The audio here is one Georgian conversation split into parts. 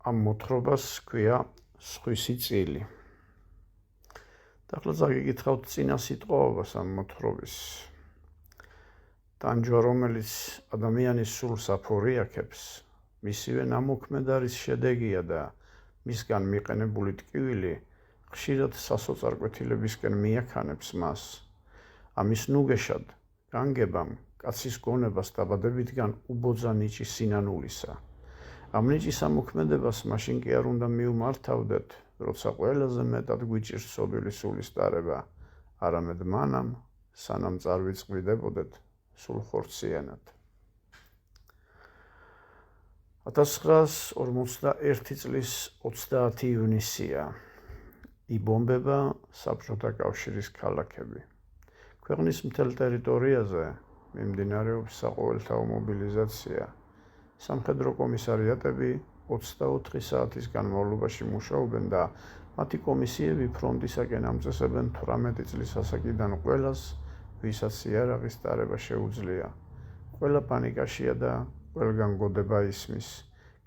ამ მოთხრობას ჰქვია სხვისი წილი. და ახლა წაგიკითხავთ წინა სიტყვაობას ამ მოთხრობის. ტანჯვა, რომელიც ადამიანის სულს აფორიაქებს, მისივე ნამოქმედ არის შედეგია და მისგან მიყენებული ტკივილი ხშირად სასოწარკვეთილებისკენ მიაქანებს მას. ამის ნუგეშად განგებამ კაცის გონებას დაბადებითგან უბოძა ნიჭი სინანულისა. ამ ნიჭის ამოქმედებას მაშინ კი არ უნდა მიუმართავდეთ, როცა ყველაზე მეტად გვიჭირს სოდვილი სულის ტარება, არამედ მანამ, სანამ წარვიწყვილდებოდეთ სულხორციანად. 1941 წლის 30 ივნისია. იბომბება საბჭოთა კავშირის ქალაქები. ქვეყნის მთელ ტერიტორიაზე მიმდინარეობს საყოველთაო მობილიზაცია. სამხედრო კომისარიატები 24 საათის განმავლობაში მუშაობენ და მათი კომისიები ფრონტისაკენ ამწესებენ 18 წლის ასაკიდან ყველას, ვისაც იარაღის ტარება შეუძლია. ყველა პანიკაშია და ყველგან გოდება ისმის.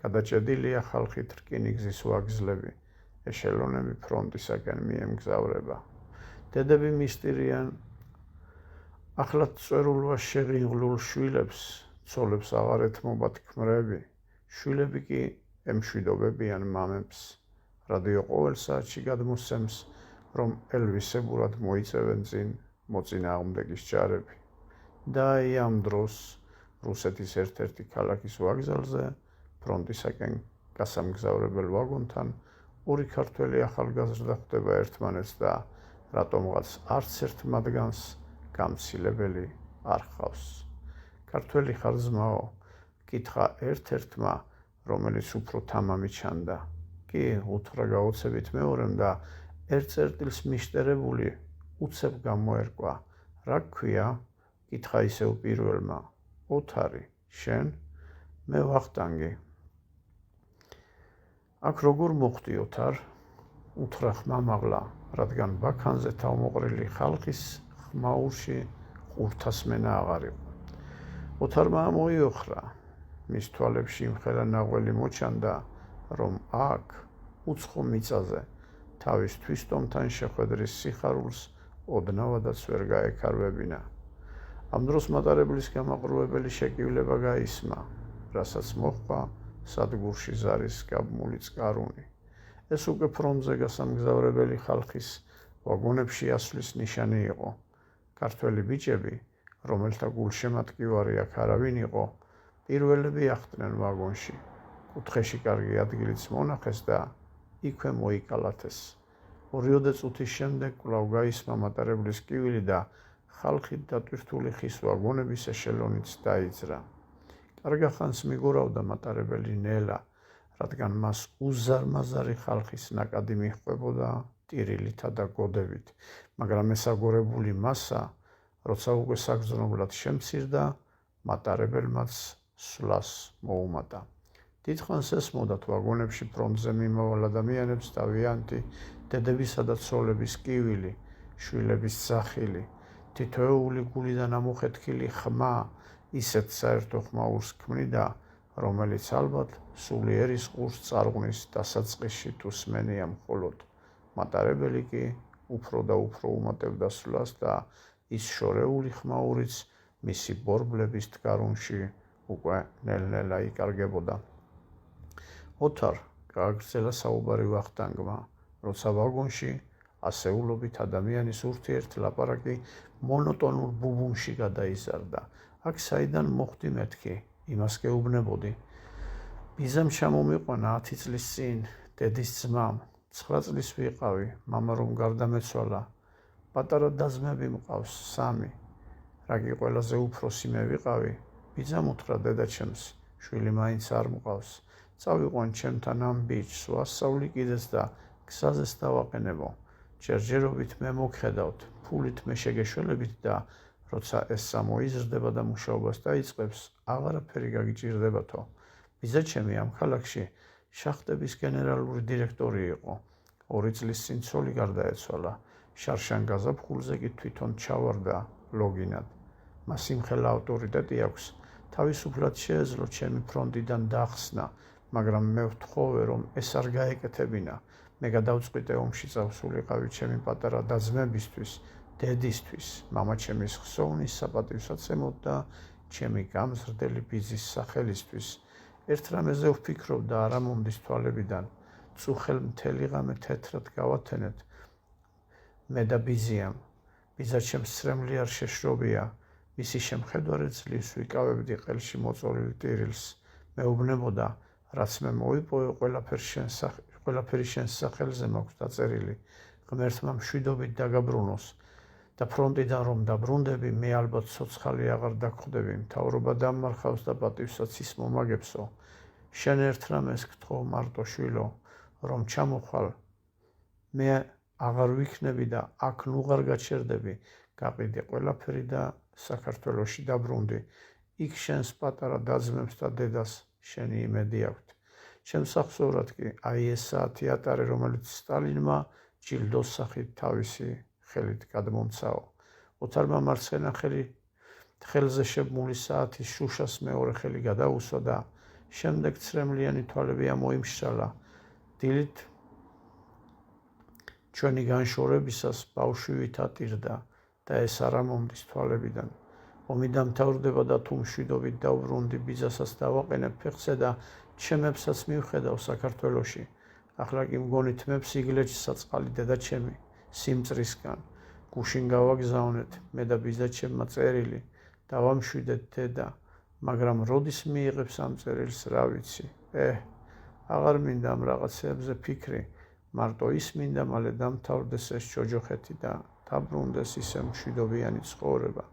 გადაჭედილია ხალხით რკინიგზის ვაგზლები, ეშელონები ფრონტისაკენ მიემგზავრება. დედები მისტირიან ახლად წვერულვას შეღინღლულ შვილებს, ცოლებს აღარ ეთმობათ ქმრები, შვილები კი ემშვიდობებიან მამებს. რადიო ყოველ საათში გადმოსცემს, რომ ელვისებურად მოიწევენ წინ მოწინააღმდეგის ჯარები. და აი ამ დროს რუსეთის ერთ-ერთი ქალაქის ვაგზალზე ფრონტისაკენ გასამგზავრებელ ვაგონთან ორი ქართველი ახალგაზრდა ხვდება ერთმანეთს და რატომღაც არც ერთ მათგანს გამცილებელი არ ჰყავს. ქართველი ხარ ძმაო? კითხა ერთ-ერთმა, რომელიც უფრო თამამი ჩანდა. კი, უთხრა გაოცებით მეორემ და ერთ წერტილს მიშტერებული უცებ გამოერკვა. რა გქვია? კითხა ისევ პირველმა. ოთარი, შენ? მე ვახტანგი. აქ როგორ მოხვდი ოთარ? უთხრა ხმამაღლა, რადგან ბაქანზე თავმოყრილი ხალხის ხმაურში ყურთასმენა აღარ იყო. ოთარმა მოიოხრა, მის თვალებში იმხელა ნაღველი მოჩანდა, რომ აქ, უცხო მიწაზე, თავის თვისტომთან შეხვედრის სიხარულს ოდნავადაც ვერ გაექარვებინა. ამ დროს მატარებლის გამაყრუებელი შეკივლება გაისმა, რასაც მოჰყვა სადგურში ზარის გაბმული წყარუნი. ეს უკვე ფრონტზე გასამგზავრებელი ხალხის ვაგონებში ასვლის ნიშანი იყო. ქართველი ბიჭები, რომელთა გულშემატკივარი აქ არავინ იყო, პირველები ახტნენ ვაგონში. კუთხეში კარგი ადგილიც მონახეს და იქვე მოიკალათეს. 2 წუთის შემდეგ კვლავ გაისმა მატარებლის კივილი და ხალხით დატვირთული ხის ვაგონების ეშელონიც დაიძრა. კარგახანს მიგორავდა მატარებელი ნელა, რადგან მას უზარმაზარი ხალხის ნაკადი მიჰყვებოდა ტირილითა და გოდებით, მაგრამ ეს აგორებული მასა, როცა უკვე საგრძნობლად შემცირდა, მატარებელმაც სვლას მოუმატა. დიდხანს ესმოდათ ვაგონებში ფრონტზე მიმავალ ადამიანებს თავიანთი, დედებისა და ცოლების კივილი, შვილების ძახილი, თითოეული გულიდან ამოხეთქილი ხმა, ისეთ საერთო ხმაურს ქმნიდა, რომელიც ალბათ სულიერის ყურს წარღვნის დასაწყისში თუ სმენია მხოლოდ. მატარებელი კი უფრო და უფრო უმატებდა სვლას და ის შორეული ხმაურიც მისი ბორბლების დგარუნში უკვე ნელ-ნელა იკარგებოდა. ოთარ, გააგრძელა საუბარი ვახტანგმა, როცა ვაგონში ასეულობით ადამიანის ურთიერთ ლაპარაკი მონოტონურ ბუბუნში გადაიზარდა. აქ საიდან მოხვდი მეთქი, იმას გეუბნებოდი. ბიზამ ჩამომიყვანა 10 წლის წინ, დედის ძმამ, 9 წლის ვიყავი, მამა რომ გარდამეცვალა. პატარა და-ძმები მყავს 3. რაგი ყველაზე უფროსი მე ვიყავი, ბიძამ უთხრა დედაჩემს, შვილი მაინც არ მყავს. წავიყვან ჩემთან ამ ბიჭს, ვასწავლი კიდეც და გზაზეც დავაყენებო. ჯერჯერობით მე მოგხედავთ, ფულით მე შეგეშველებით და როცა ეს სამოიზრდება და მუშაობას დაიწყებს, აღარაფერი გაგიჭირდებათო. ბიძაჩემი ამ ქალაქში შახტების გენერალური დირექტორი იყო. 2 წლის წინ ცოლი გარდაეცვალა. შარშან გაზაფხულზე კი თვითონ ჩავარდა ლოგინად. მას იმხელა ავტორიტეტი აქვს, თავისუფლად შეეძლო ჩემი ფრონტიდან დახსნა, მაგრამ მე ვთხოვე, რომ ეს არ გაეკეთებინა. მე გადავწყვიტე ომში წავსულიყავი ჩემი პატარა და-ძმებისთვის, დედისთვის, მამაჩემის ხსოვნის საპატივსაცემოდ და ჩემი გამზრდელი ბიძის სახელისთვის. ერთ რამეზე ვფიქრობ და არა მომდის თვალებიდან. წუხელ მთელი ღამე თეთრად გავათენეთ. მე და ბიძიამ. ბიძა ჩემს ცრემლი არ შეშრობია. მისი შემხედვარე ძლივს ვიკავებდი ყელში მოწოლილ ტირილს. მეუბნებოდა, რაც მე მოიპოვე, ყველაფერი შენს სახელზე მაქვს დაწერილი. ღმერთმა მშვიდობით დაგაბრუნოს და ფრონტიდან რომ დაბრუნდები, მე ალბათ ცოცხალი აღარ დაგხვდები. მთავრობა დამმარხავს და პატივსაც ის მომაგებსო. შენ ერთ რამეს გთხოვ, მარტო შვილო, რომ ჩამოხვალ. მე აღარ ვიქნები და აქ ნუღარ გაჩერდები. გაყიდე ყველაფერი და საქართველოში დაბრუნდი. იქ შენს პატარა და-ძმებს და დედას შენი იმედი აქვთ. ჩემს ახსოვრად კი აი ესაა თეატრი, რომელიც სტალინმა ჯილდოს სახით თავისი ხელით გადმომცაო. ოთარმა მარცხენა ხელზე შებმული საათის შუშას მეორე ხელი გადაუსვა და შემდეგ ცრემლიანი თვალები ამოიმშრალა. დილით ჩვენი განშორებისას ბავშვი ვითატირდა და ეს არა მომდის თვალებიდან. ომი დამთავრდება და თუ მშვიდობით დავბრუნდი, ბიძასაც დავაყენებ ფეხზე და ჩემებსაც მივხედავ საქართველოში. ახლა კი მგონი თმებს იგლეჯს საწყალი დედა ჩემი სიმწრისგან. გუშინ გავაგზავნეთ მე და ბიძა ჩემმა წერილი. დავამშვიდეთ დედა, მაგრამ როდის მიიღებს ამ წერილს რა ვიცი. აღარ მინდა ამ რაღაცებზე ფიქრი. მარტო ის მინდა მალე დამთავრდეს ეს ჯოჯოხეთი და დაბრუნდეს ისე მშვიდობიანი ცხოვრება.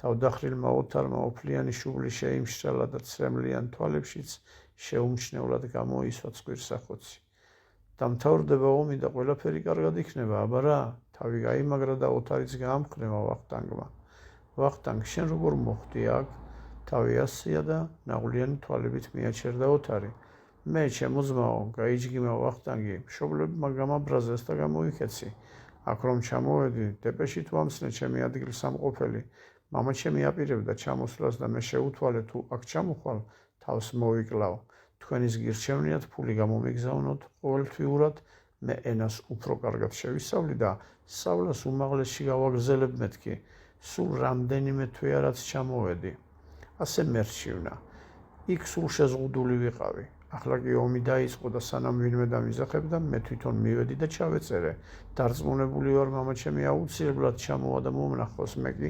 თავდახრილმა ოთარმა ოფლიანი შუბლი შეიმშრალა და ცრემლიან თვალებშიც შეუმჩნევლად გამოისვა ცხვირსახოცი. დამთავრდება ომი და ყველაფერი კარგად იქნება, აბა რა? თავი გაიმაგრა და ოთარიც გაამხნევა ვახტანგმა. ვახტანგ, შენ როგორ მოხვდი აქ? თავი ასწია და ნაღვლიანი თვალებით მიაჩერდა ოთარი. მე ჩემო ძმაო, გაიჯგიმა ვახტანგი, მშობლებმა გამაბრაზეს და გამოიქეცი. აქ რომ ჩამოვედი, დეპეშით ვამცნე ჩემი ადგილსამყოფელი. მამა ჩემი აპირებდა ჩამოსვლას და მე შეუთვალე თუ აქ ჩამოხვალ, თავს მოვიკლავ. თქვენის გირჩევნიათ ფული გამომიგზავნოთ ყოველთვიურად, მე ენას უფრო კარგად შევისწავლი და სწავლას უმაღლესში გავაგრძელებ მეთქი. სულ რამდენიმე თვეა რაც ჩამოვედი. ასე მერჩივნა. იქ სულ შეზღუდული ვიყავი. ახლა კი ომი დაიწყო და სანამ ვინმე დამიზახებდა, მე თვითონ მივედი და ჩავეწერე. დარწმუნებული ვარ, მამა ჩემი აუცილებლად ჩამოვა და მომნახოს, მე კი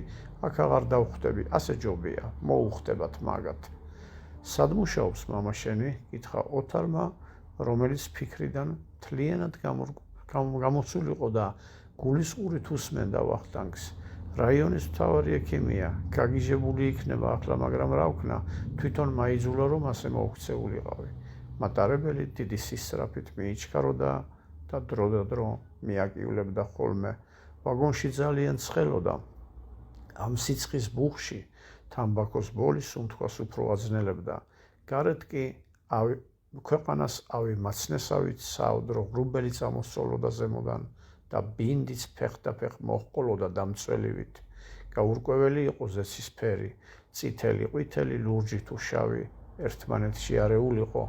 აქ აღარ დავხვდები. ასე ჯობია, მოუხდებათ მაგათ. სად მუშაობს მამა შენი? კითხა ოთარმა, რომელიც ფიქრიდან მთლიანად გამოცულიყო და გულისყურით უსმენდა ვახტანგს. რაიონის მთავარი ექიმია, გაგიჟებული იქნება ახლა, მაგრამ რა ვქნა, თვითონ მაიძულა რომ ასე მოუქცეულიყავი. მატარებელი დიდი სისწრაფით მიიჩქაროდა და დრო და დრო მიაკივლებდა ხოლმე. ვაგონში ძალიან ცხელოდა. ამ სიცხის ბუხში თამბაქოს ბოლი სუნთქვას უფრო აძნელებდა. გარეთ კი ქვეყანას ავი მაცნესავით საოდრო ღრუბელი წამოსწოლოდა ზემოდან და ბინდიც ფეხ მოჰყოლოდა დამწველივით. გაურკვეველი იყო ზეცისფერი, წითელი, ყვითელი, ლურჯი თუ შავი ერთმანეთში არეულიყო.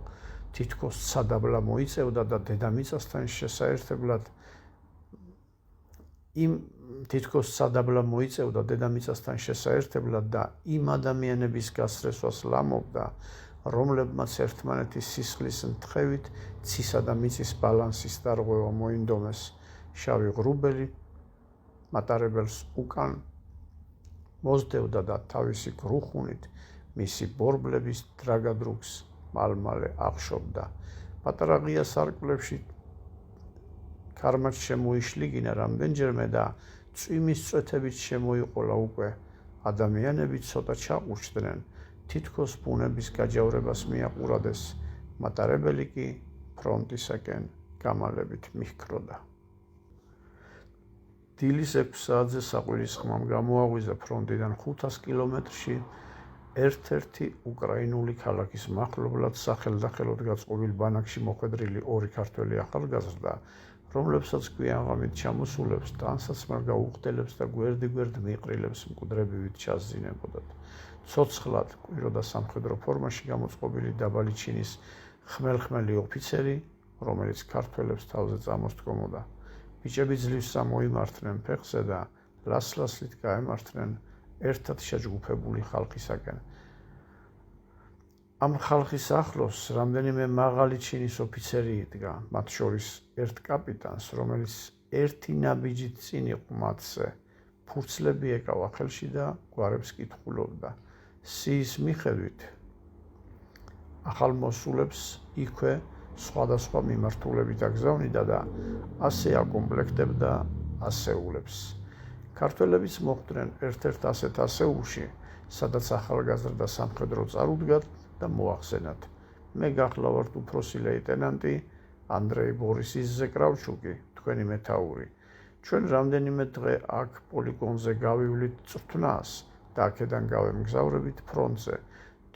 თითქოს სადაბლა მოიწევდა და დედამიწასთან შესაერთებლად და იმ ადამიანების გასწრესვას ლამობდა, რომლებმაც ერთმანეთის სისხლის ნთხევით ცისა და მიწის ბალანსის დარღვევა მოინდომეს. შავი ღრუბელი მატარებელს უკან მოსდევდა და თავისი გრუხუნით მისი ბორბლების დრაგადრუგს მალმალე აღშობდა. პატარა ღია სარკმლებში ქარმაც შემოიშლიგინა რამდენჯერმე და წვიმის წვეთებით შემოიყოლა უკვე. ადამიანები ცოტა ჩაყურჩდნენ, თითქოს ბუნების გაჯავრებას მიაყურადეს. მატარებელი კი ფრონტისაკენ გამალებით მიჰქროდა. დილის 6 საათზე საყვირისხმამ გამოაღვიზა ფრონტიდან 500 კილომეტრში ერთ-ერთი უკრაინული ქალაქის მახლობლად სახელდახელოდ გაწყობილ ბანაკში მოხვედრილი ორი ქართველი ახალგაზრდა, რომლებსაც გვიანღამით ჩამოსულებს, ტანსაცმელ გაუხდელებს და გვერდ-გვერდ მიყრილებს მკვდრებივით ჩასძინებოდათ. ცოცხლად, კვირო და სამხედრო ფორმაში გამოწყობილი დაბალი ჩინის ხმელი ოფიცერი, რომელიც ქართველებს თავზე წამოსდგომოდა. ბიჭები ძლივს წამოიმართნენ ფეხზე და ლას-ლასლით გაემართნენ ერთად შეჯგუფებული ხალხისაკენ. ამ ხალხის ახლოს რამდენიმე მაღალი ჩინის ოფიცერი იდგა, მათ შორის ერთ კაპიტანს, რომელიც ერთი ნაბიჯით წინ იყო მათზე. ფურცლები ეკავა ხელში და გვარებს კითხულობდა. სიის მიხედვით ახალმოსულებს იქვე სხვადასხვა მიმართულებით აგზავნიდა და ასე აკომპლექტებდა ასეულებს. ქართველებიც მოხვდნენ ერთ-ერთ ასეთ ასეულში, სადაც ახალგაზრდა სამხედრო წარუდგათ და მოახსენათ. მე გახლავართ უფროსი ლეიტენანტი ანდრეი ბორისის კრავჩუკი, თქვენი მეთაური. ჩვენ რამდენიმე დღე აქ პოლიგონზე გავივლით წვრთნას და აქედან გავემგზავრებით ფრონტზე.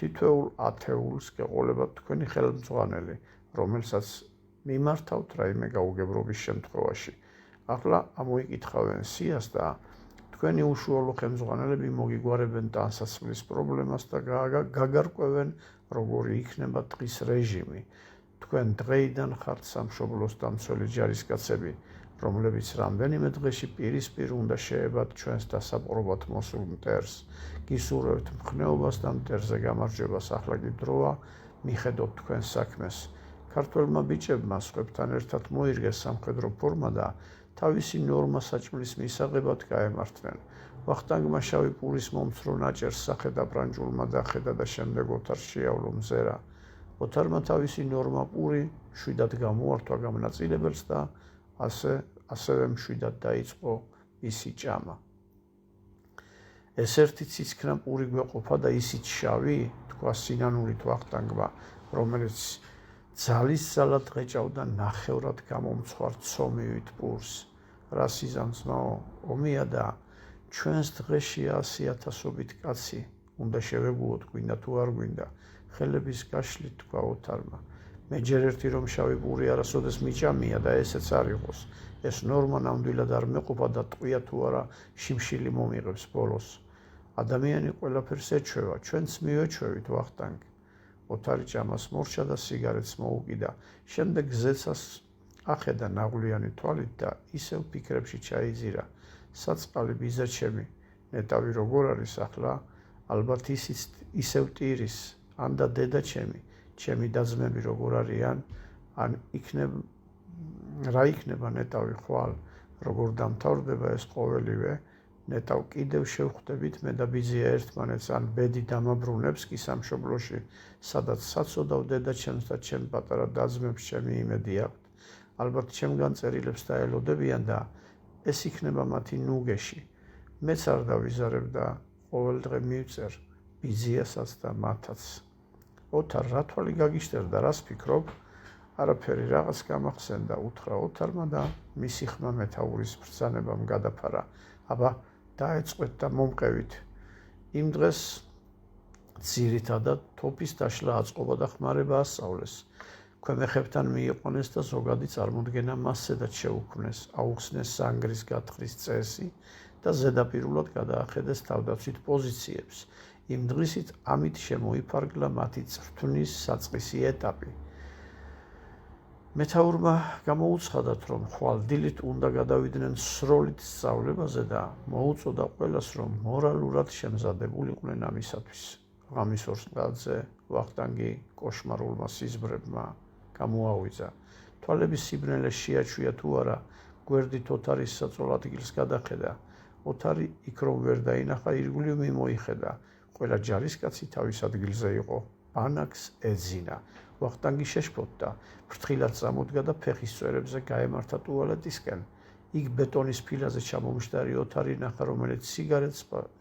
თითოეულ ათეულს გეყოლებათ თქვენი ხელმძღვანელი, რომელსაც მიმართავთ რაიმე გაუგებრობის შემთხვევაში. ახლა ამოიკითხავენ სიას და თქვენი უშუალო ხელმძღვანელები მოგიგვარებენ ტანსაცმლის პრობლემას და გაგარკვევენ, როგორი იქნება დღის რეჟიმი. თქვენ დღეიდან ხართ სამშობლოს დამცველი ჯარისკაცები, რომლებიც რამდენიმე დღეში პირისპირ უნდა შეებათ ჩვენს დასაპყრობად მოსულ მტერს. გისურვებთ მხნეობას და მტერზე გამარჯვებას. ახლა კი დროა მიხედოთ თქვენს საქმეს. ქართველმა ბიჭებმა სხვებთან ერთად მოირგეს სამხედრო ფორმა და თავისი ნორმა საჭმლის მისაღებად გაემართნენ. ვახტანგმა შავი პურის მომცრო ნაჭერს სახედაბრანჯულმა დახედა და შემდეგ ოთარს შეავლო მზერა. ოთარმა თავისი ნორმა პური მშვიდად გამოართვა გამნაწილებელს და ასევე მშვიდად დაიწყო მისი ჭამა. ეს ერთი ციცქნა პური გვეყოფა და ისიც შავი, თქვა სინანულით ვახტანგმა, რომელიც ძალის ძალად ღეჭავდა ნახევრად გამომცხვარ ცომივით პურს. რა სიზამთრაო ომია და ჩვენს დღეში 100,000-ობით კაცი უნდა შევეგუოთ, გვინდა თუ არ გვინდა. ხელების გაშლით თქვა ოთარმა. მე ჯერ ერთი რომ შავი პური არასოდეს მიჭამია და ესეც არ იყოს. ეს ნორმა ნამდვილად არ მეყოფა და ტყვია თუ არა შიმშილი მომიღებს ბოლოს. ადამიანი ყველაფერს ეჩვევა, ჩვენც მივეჩვევით ვახტანგ. ოთარი ჭამას მორჩა და სიგარეტს მოუკიდა. შემდეგ ზეცას ახედა ნაღვლიანი თვალით და ისევ ფიქრებში ჩაიძირა. საწყალი ბიძაჩემი, ნეტავი როგორ არის ახლა? ალბათ ისევ ტირის, ან და დედაჩემი, ჩემი და-ძმები როგორ არიან? ან რა იქნება ნეტავი ხვალ? როგორ დამთავრდება ეს ყოველივე? ნეტავ კიდევ შევხვდებით მე და ბიძია ერთმანეთს, ან ბედი დამაბრუნებს კი სამშობლოში, სადაც საცოდავ დედაჩემს და ჩემ პატარა და-ძმებს ჩემი იმედი აქვთ. ალბათ ჩემგან წერილებს დაელოდებიან და ეს იქნება მათი ნუგეში. მეც არ დავიზარებ და ყოველ დღე მივწერ ბიძიასაც და მათაც. ოთარ, რა თვალი გაგიშტერდა, რას ფიქრობ? არაფერი, რაღაც გამახსენდა, უთხრა ოთარმა და მისი ხმა მეთაურის ბრძანებამ გადაფარა. აბა, დაეწყვეთ და მომყევით. იმ დღეს ძირითადად თოფის დაშლა აწყობა და ხმარება ასწავლეს. ქვემეხებთან მიიყვანეს და ზოგადი წარმოდგენა მასზედაც შეუქმნეს, აუხსნეს სანგრის გათხრის წესი და ზედაპირულად გადაახედეს თავდაცვით პოზიციებს. იმ დღისით ამით შემოიფარგლა მათი წვრთნის საწყისი ეტაპი. მეთაურმა გამოუცხადათ, რომ ხვალ დილით უნდა გადავიდნენ სროლით სწავლებაზე და მოუწოდა ყველას, რომ მორალურად შემზადებულიყვნენ ამისათვის. ღამის 2 წელზე ვახტანგი კოშმარულმა სიზმრებმა გამოავიძა. თვალების სიბნელე შეაჩვია თუ არა, გვერდით ოთარის საწოლ ადგილს გადახედა. ოთარი იქ რომ ვერ დაინახა, ირგვლივ მიმოიხედა. ყველა ჯარისკაცი თავის ადგილზე იყო. ბანაკს ეძინა. ვახტანგი შეშფოთდა, ფრთხილად წამოდგა და ფეხის წვერებზე გაემართა ტუალეტისკენ. იქ ბეტონის ფილაზე ჩამომშდარი ოთარი ნახა, რომელიც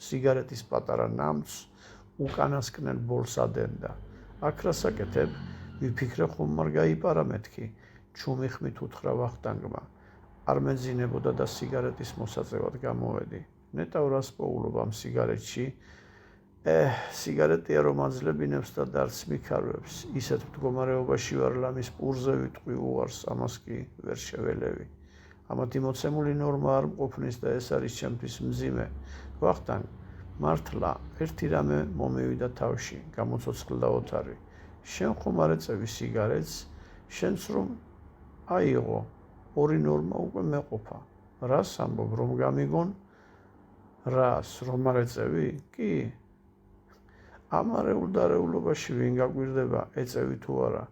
სიგარეტის პატარა ნამცს უკანასკნელ ბოლს ადენდა. აქ რა საკეთებ? ვიფიქრე ხომ არ გაიპარა მეთქი, ჩუმი ხმით უთხრა ვახტანგმა. არ მეძინებოდა და სიგარეტის მოსაწევად გამოვედი. ნეტავ რას პოულობ ამ სიგარეტში? სიგარეტია რომ აძლებინებს და დარც მიქარვებს. ისეთ მდგომარეობაში ვარ, ლამის პურზე ვიტყვი უარს, ამას კი ვერ შეველევი. ამათი მოცემული ნორმა არ მყოფნის და ეს არის ჩემთვის მძიმე. ვახტანგ, მართლა ერთი რამე მომივიდა თავში, გამოცოცხლდა ოთარი. შენ ხომ არ ეწევი სიგარეტს, შენც რომ აიღო, ორი ნორმა უკვე მეყოფა. რას ამბობ, რომ გამიგონ? რას, რომ არ ეწევი? კი. ამ არეულ-დარეულობაში ვინ გაგვირდება, ეწევი თუ არა?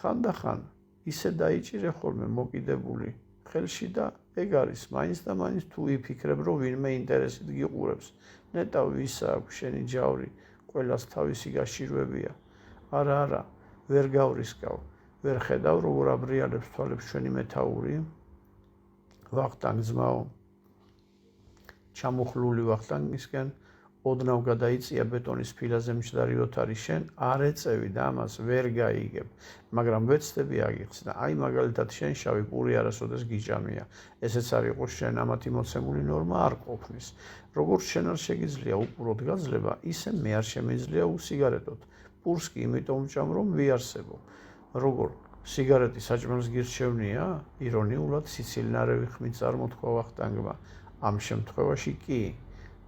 ხანდახან ისე დაიჭირე ხოლმე მოკიდებული ხელში და ეგ არის მაინც და მაინც თუ იფიქრებ, რომ ვინმე ინტერესით გიყურებს. ნეტავ ვისა აქვს შენი ჯავრი, ყველას თავისი გაშირვებია. არა, ვერ გავრისკავ, ვერ ხედავ, როგორ აბრიალებს თვალებს ჩვენი მეთაური? ვახტანგ ძმაო, ჩამოხლული ვახტანგისკენ ოდნავ გადაიწია ბეტონის ფილაზე მჯდარი ოთარი, შენ არ ეწევი და ამას ვერ გაიგებ, მაგრამ ვეცდები აგიხსნა. აი მაგალითად შენ შავი პური არასოდეს გიჭამია, ესეც არ იყოს შენ ამათი მოცემული ნორმა არ ყოფნის. როგორც შენ არ შეგიძლია უპურად გაძლება, ისე მე არ შემიძლია უსიგარეტოთ. პურს კი იმიტომ ვჭამ, რომ ვიარსებო. როგორ სიგარეტი საჭმელს გირჩევნია? ირონიულად სიცილინარევი ხმით წარმოთქვა ვახტანგმა. ამ შემთხვევაში კი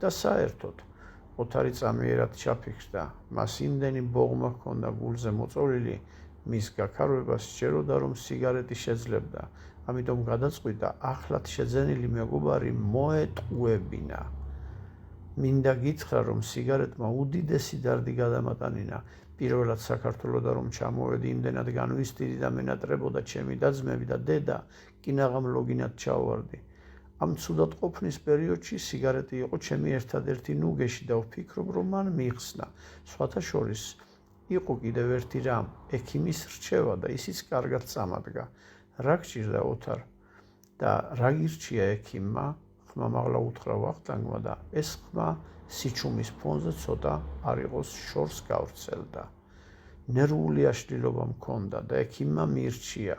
და საერთოდ ოთარი წამიერად ჩაფიქრდა, მას იმდენი ბოღმა ჰქონდა გულზე მოწოლილი, მის გაქარვებას სჯეროდა, რომ სიგარეტი შეძლებდა, ამიტომ გადაწყვიტა ახლად შეძენილი მეგობარი მოეტყუებინა. მინდა გითხრა, რომ სიგარეტმა უდიდესი დარდი გადამატანინა. პირველად საქართველოდან რომ ჩამოვედი, იმდენად განვისტიდი და მენატრებოდა ჩემი და-ძმები და დედა, კინაღამ ლოგინად ჩავვარდი. ამ ცუდად ყოფნის პერიოდში სიგარეტი იყო ჩემი ერთადერთი ნუგეში და ვფიქრობ, რომ მან მიხსნა. სხვათა შორის იყო კიდევ ერთი რამ, ექიმის რჩევა და ისიც კარგად წამადგა. რა გჭირდა ოთარ და რა გირჩია ექიმმა? ხმამაღლა უთხრა ვახტანგმა და ეს ხმა სიჩუმის ფონზე ცოტა არ იყოს შორს გავრცელდა. ნერვული აშლილობა მქონდა და ექიმმა მირჩია,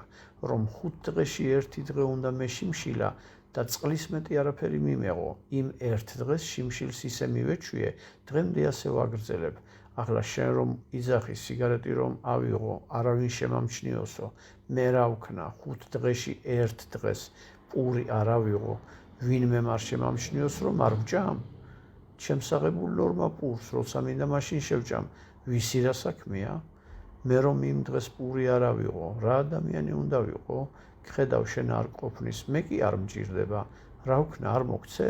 რომ 5 დღეში ერთი დღე უნდა მეშიმშილა და წყლის მეტი არაფერი მიმეღო. იმ ერთ დღეს შიმშილს ისე მივეჩვიე, დღემდე ასე ვაგრძელებ. ახლა შენ რომ იძახი სიგარეტი რომ ავიღო, არავინ შემამჩნიოსო, მე რა ვქნა 5 დღეში ერთ დღეს პური არ ავიღო, ვინმე არ შემამჩნიოს რომ არ ვჭამ? ჩემს აღებულ ნორმა პურს, როცა მინდა მაშინ შევჭამ, ვისი რა საქმეა? მე რომ იმ დღეს პური არ ავიღო, რა ადამიანი უნდა ვიყო? ხედავ შენ არ ყოფნის, მე კი არ მჭირდება, რა ვქნა, არ მოგცე?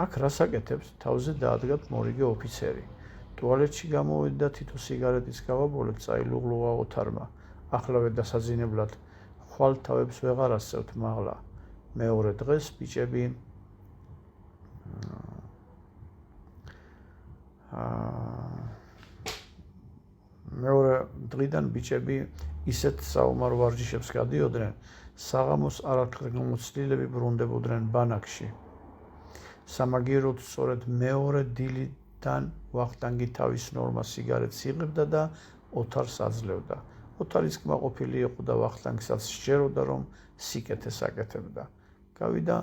აქ რას აკეთებს? თავზე დაადგათ მორიგე ოფიცერი. ტუალეტში გამოვედი და თითო სიგარეტის გავაბოლებ, წაილუღლუღა ოთარმა. ახლავე დასაძინებლად ხვალ თავებს ვეღარ ასწევთ მაღლა. მეორე დღეს ბიჭები მეორე დღიდან ბიჭები ისეთ საომარ ვარჯიშებს გადიოდნენ, საღამოს არათხრგლმოცლილები ბრუნდებოდნენ ბანაკში. სამაგიეროდ სწორედ მეორე დილიდან ვახტანგი თავის ნორმა სიგარეტს იღებდა და ოთარს აძლევდა. ოთარის კმაყოფილი იყო და ვახტანგსაც სჯეროდა, რომ სიკეთეს აკეთებდა. გავიდა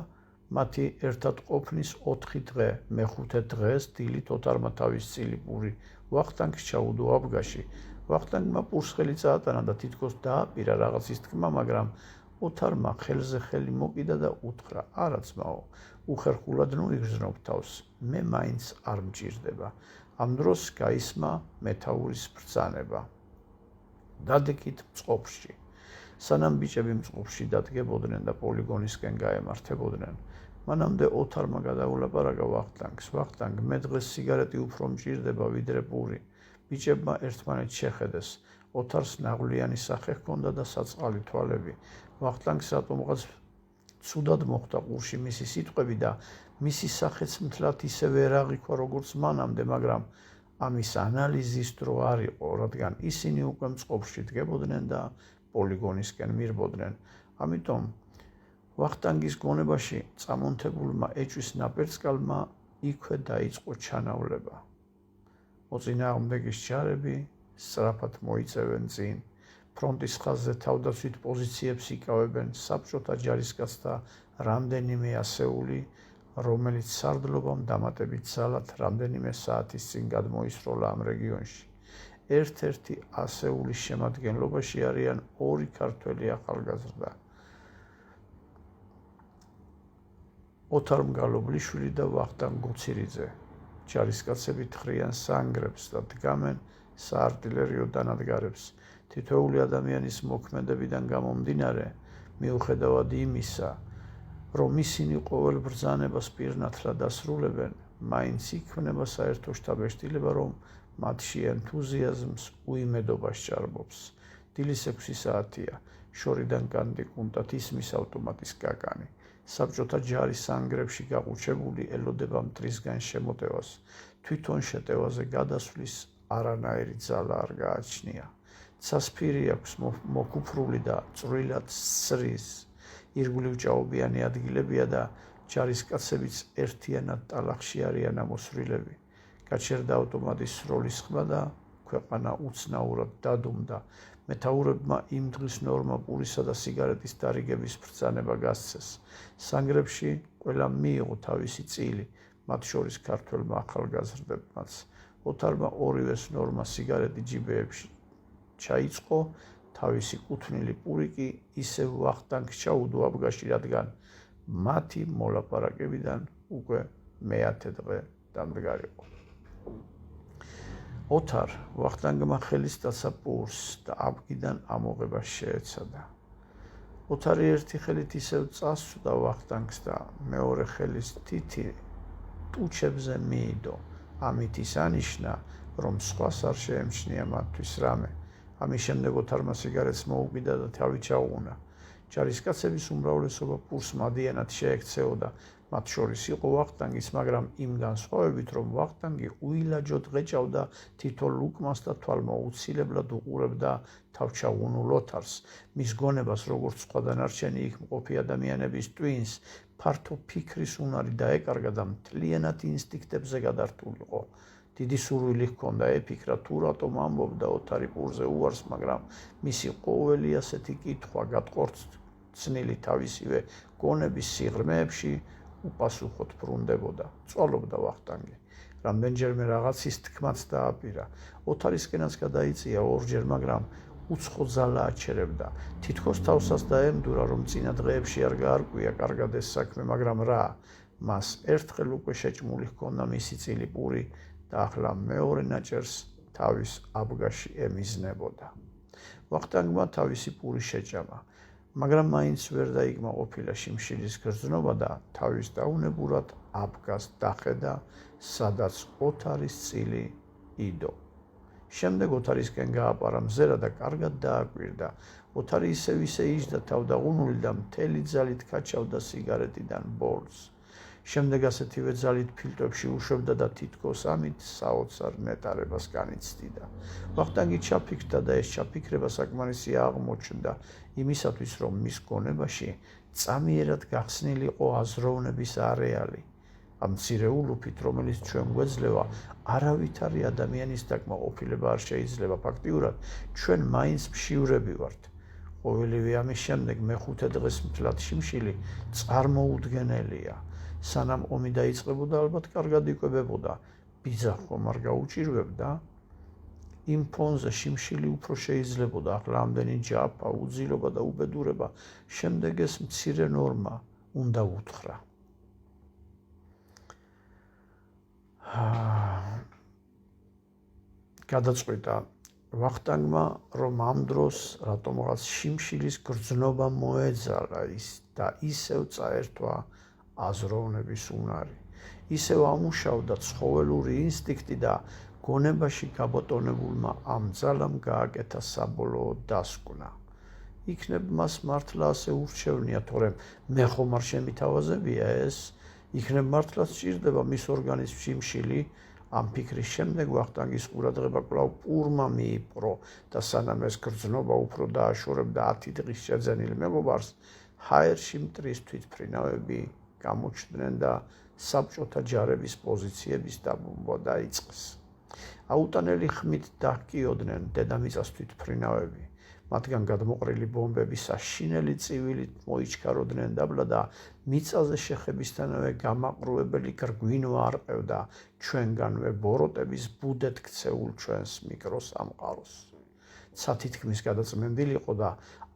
მათი ერთად ყოფნის 4 დღე, მეხუთე დღეს დილით ოთარმა თავის წილი პური ვახტანგს ჩაუდო აბგაში. ვახტანგმა პურს ხელი წაატანა და თითქოს დააპირა რაღაცის თქმა, მაგრამ ოთარმა ხელზე ხელი მოკიდა და უთხრა, არა ძმაო, უხერხულად ნუ იგრძნობ თავს, მე მაინც არ მჭირდება. ამ დროს გაისმა მეთაურის ბრძანება. დადეკით მწყობში. სანამ ბიჭები მწყობში დადგებოდნენ და პოლიგონისკენ გაემართებოდნენ, მანამდე ოთარმა გადაულაპარაკა ვახტანგს. ვახტანგ, მე დღეს სიგარეტი უფრო მჭირდება ვიდრე პური. ბიჭებმა ერთმანეთს შეხედეს. ოთარს ნაღვლიანი სახე ჰქონდა და საწყალი თვალები. ვახტანგს რატომღაც ცუდად მოხვდა ყურში მისი სიტყვები და მისი სახეც მთლად ისე ვერ აღიქვა, როგორც მანამდე, მაგრამ ამის ანალიზის დრო არ იყო, რადგან ისინი უკვე მწყობში დგებოდნენ და პოლიგონისკენ მირბოდნენ. ამიტომ ვახტანგის გონებაში წამონთებულმა ეჭვის ნაპერწკალმა იქვე დაიწყო ჩანავლება. მოწინააღმდეგის ჯარები სწრაფად მოიწევენ წინ. ფრონტის ხაზზე თავდაცვით პოზიციებს იკავებენ საბჭოთა ჯარისკაცთა რამდენიმე ასეული, რომელიც სარდლობამ დამატებით ძალად რამდენიმე საათის წინ გადმოისროლა ამ რეგიონში. ერთ-ერთი ასეულის შემადგენლობაში არიან 2 ქართველი ახალგაზრდა. ოთარ მგალობლიშვილი და ვახტანგ გოცირიძე. ჯარისკაცები თხრიან სანგრებს და დგამენ საარტილერიო დანადგარებს. თითოეული ადამიანის მოქმედებიდან გამომდინარე, მიუხედავად იმისა, რომ ისინი ყოველ ბრძანებას პირნათლად ასრულებენ, მაინც იქმნება საერთო შთაბეჭდილება, რომ მათში ენთუზიაზმს უიმედობას ჭარბობს. დილის 6 საათია, შორიდან კანდიკუნტად ისმის ავტომატის კაკანი. საბჭოთა ჯარი სანგრებში გაყუჩებული ელოდება მტრისგან შემოტევას. თვითონ შეტევაზე გადასვლის არანაირი ძალა არ გააჩნია. ცასფირი აქვს მოკუფრული და წვრილად სცრის. ირგვლივ ჭაობიანი ადგილებია და ჯარისკაცებიც ერთიანად ტალახში არიან ამოსვლილები. გაჩერდა ავტომატის სროლის ხმა და ქვეყანა უცნაურად დადუმდა. მეთაურებმა იმ დღის ნორმა პურისა და სიგარეტის დარიგების ბრძანება გასცეს. სანგრებში ყველა მიიღო თავისი წილი, მათ შორის ქართველმა ახალგაზრდებმაც. ოთარმა ორივეს ნორმა სიგარეტი ჯიბეებში ჩაიწყო, თავისი კუთვნილი პური კი ისევ ვახტანგს ჩაუდო აბგაში, რადგან მათი მოლაპარაკებიდან უკვე მეათე დღე დამდგარიყო. ოთარ ვახტანგმა ხელი სტაცა პურს და აბგიდან ამოღება შეეცადა. ოთარი ერთი ხელით ისევ წასვდა ვახტანგს და მეორე ხელის თითი ტუჩებზე მიიდო. ამით ის ანიშნა, რომ სხვას არ შეემჩნია მათთვის რამე. ამის შემდეგ ოთარმა სიგარეტს მოუკიდა და თავი ჩაუღუნა. ჯარისკაცების უმრავლესობა პურს მადიანად შეექცეოდა. მათ შორის იყო ვახტანგის, მაგრამ იმ განსხვავებით, რომ ვახტანგი უილაჯოდ ღეჭავდა თითო ლუკმას და თვალმოუცილებლად უყურებდა თავჩაუღუნულ ოთარს. მის გონებას, როგორც სხვა დანარჩენი იქ მყოფი ადამიანების ტვინს, ფართო ფიქრის უნარი დაეკარგა და მთლიანად ინსტინქტებზე გადართულიყო. დიდი სურვილი ჰქონდა ეფიქრა, თუ რატომ ამბობდა ოთარი პურზე უარს, მაგრამ მისი ყოველი ასეთი კითხვა გადყორცნილი თავისივე გონების სიღრმეებში უპასუხოდ ბრუნდებოდა. წვალობდა ვახტანგი. რამდენჯერმე რაღაცის თქმაც დააპირა. ოთარისკენაც გადაიწია ორჯერ, მაგრამ უცხო ძალა აჩერებდა. თითქოს თავსაც დაემდურა, რომ წინა დღეებში არ გაარკვია კარგად ეს საქმე, მაგრამ რა, მას ერთხელ უკვე შეჭმული ჰქონდა მისი წილი პური და ახლა მეორე ნაჭერს თავის აბგაში ემიზნებოდა. ვახტანგმა თავისი პური შეჭამა, მაგრამ მაინც ვერ დაიგმა ყოფილა შიმშილის გრძნობა და თავის დაუნებურად აბგას დახედა, სადაც ოთარის წილი იდო. შემდეგ ოთარისკენ გააპარა მზერა და კარგად დააკვირდა. ოთარი ისევ იჯდა თავდაღუნული და მთელი ძალით ქაჩავდა სიგარეტიდან ბორცვს. შემდეგ ასეთივე ძალით ფილტვებში უშვებდა და თითქოს ამით საოცარ ნეტარებას განიცდიდა. ვახტანგი ჩაფიქრდა და ეს ჩაფიქრება საკმარისი აღმოჩნდა იმისათვის, რომ მის გონებაში წამიერად გახსნილი იყო აზროვნების არეალი. ამ მცირე ულუფით, რომელიც ჩვენ გვეძლევა, არავითარი ადამიანის დაკმაყოფილება არ შეიძლება. ფაქტიურად, ჩვენ მაინც მშივრები ვართ. ყოველივე ამის შემდეგ მეხუთე დღეს მთლად შიმშილი წარმოუდგენელია. სანამ ომი დაიწყებოდა, ალბათ კარგად იკვებებოდა. ბიძა ხომ არ გაუჭირვებდა? იმ ფონზე შიმშილი უფრო შეიძლებოდა. ახლა ამდენი ჯაფა, უძილობა და უბედურება, შემდეგ ეს მცირე ნორმა უნდა უთხრა. გადაწყვიტა ვახტანგმა, რომ ამ დროს რატომღაც შიმშილის გრძნობა მოეძალა და ისევ წაერთვა აზროვნების უნარი. ისევ ამუშავდა ცხოველური ინსტინქტი და გონებაში გაბატონებულმა ამ ძალამ გააკეთა საბოლოო დასკვნა. იქნებ მას მართლა ასე ურჩევნია, თორემ მე ხომ არ შემითავაზებია ეს? იქნებ მართლა სჭირდება მის ორგანიზმში შიმშილი? ამ ფიქრის შემდეგ ვახტანგის ყურადღება კვლავ პურმა მიიპყრო და სანამ ეს გრძნობა უფრო დააშორებდა 10 დღის შეძენილ მეგობარს, ჰაერში მტრის თვითმფრინავები გამოჩნდნენ და საბჭოთა ჯარების პოზიციების დაბომბვა დაიწყეს. აუტანელი ხმით დაჰკიოდნენ დედამიწას თვითმფრინავები. მათგან გადმოყრილი ბომბები საშინელი წივილით მოიჩქაროდნენ დაბლა და მიწაზე შეხებისთანავე გამაყრუებელი გრგვინვა არყევდა ჩვენგანვე ბოროტების ბუდეთ ქცეულ ჩვენს მიკროსამყაროს. სათითქმის გადაწმენდილი იყო და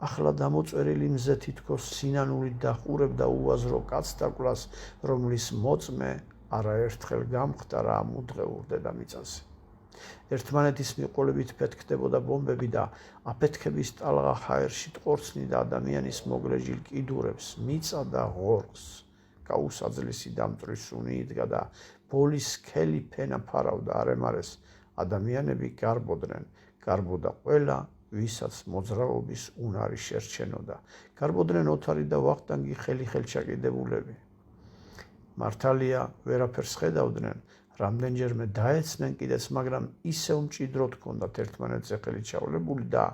ახლა დამოწვერილი მზე თითქოს სინანულით დახურებდა უაზრო კაცდაკვლას, რომლის მოწმე არაერთხელ გამხდარა ამ უდღეურ დედამიწაზე. ერთმანეთის მიყოლებით ფეთქდებოდა ბომბები და აფეთქების ტალღა ჰაერში ტყორცნიდა ადამიანის მოგრეჯილ კიდურებს, მიწა და ღორს. გაუსაძლისი დამტვრის სუნი იდგა და ბოლის სქელი ფენა ფარავდა არემარეს. ადამიანები გარბოდნენ, გარბოდა ყველა, ვისაც მოძრაობის უნარი შერჩენოდა. გარბოდნენ ოთარი და ვახტანგი ხელჩაკიდებულები. მართალია, ვერაფერს ხედავდნენ, რამდენჯერმე დაეცნენ კიდეც, მაგრამ ისევ მჭიდროდ ჰქონდათ ერთმანეთზე ხელი ჩავლებული და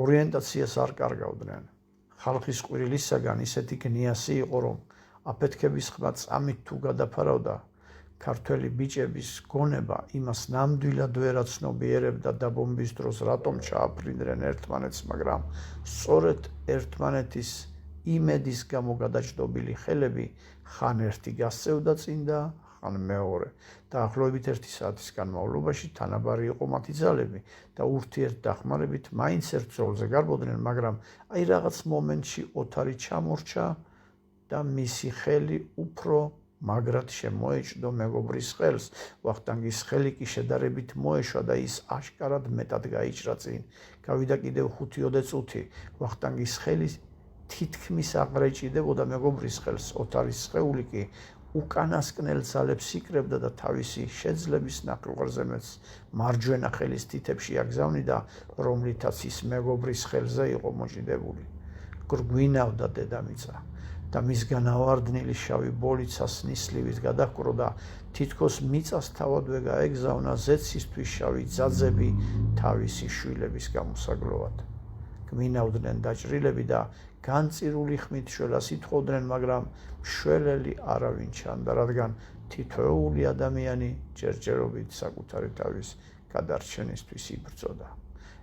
ორიენტაციას არ კარგავდნენ. ხალხის ყვირილისაგან ისეთი გნიასი იყო, რომ აფეთქების ხმა წამით თუ გადაფარავდა, ქართველი ბიჭების გონება იმას ნამდვილად ვერ აცნობიერებდა და ბომბის დროს რატომ ჩააფრინდნენ ერთმანეთს, მაგრამ სწორედ ერთმანეთის იმედის გამო გადაჯდობილი ხელები ხან ერთი გასწევდა წინ და ხან მეორე. დაახლოებით 1 საათის განმავლობაში თანაბარი იყო მათი ძალები და ურთიერთდახმარებით მაინც ერთ ბრძოლზე გარბოდნენ, მაგრამ აი რაღაც მომენტში ოთარი ჩამორჩა და მისი ხელი უფრო მაგრად შემოეჭდო მეგობრის ხელს. ვახტანგის ხელი კი შედარებით მოეშვა და ის აშკარად მეტად გაიჭრა წინ. გავიდა კიდევ 5-10 წუთი. ვახტანგის ხელი თითქმის აღრეჭიდებოდა მეგობრის ხელს. ოთარის სხეული კი უკანასკნელ ძალებს იკრებდა და თავისი შეძლების ნახევარზე მეც მარჯვენა ხელის თითებში აგზავნიდა, რომლითაც ის მეგობრის ხელზე იყო მოჭიდებული. გრგვინავდა დედამიწა და მისგან ავარდნილი შავი ბოლიცას ნისლივით გადაჰკრო და თითქოს მიწას თავადვე გაეგზავნა ზეცისთვის შავი ძაძები თავისი შვილების გამოსაგლოვად. გმინავდნენ დაჭრილები და განწირული ხმით შველას ითხოვდნენ, მაგრამ მშველელი არავინ ჩანდა, რადგან თითოეული ადამიანი ჯერჯერობით საკუთარი თავის გადარჩენისთვის იბრძოდა.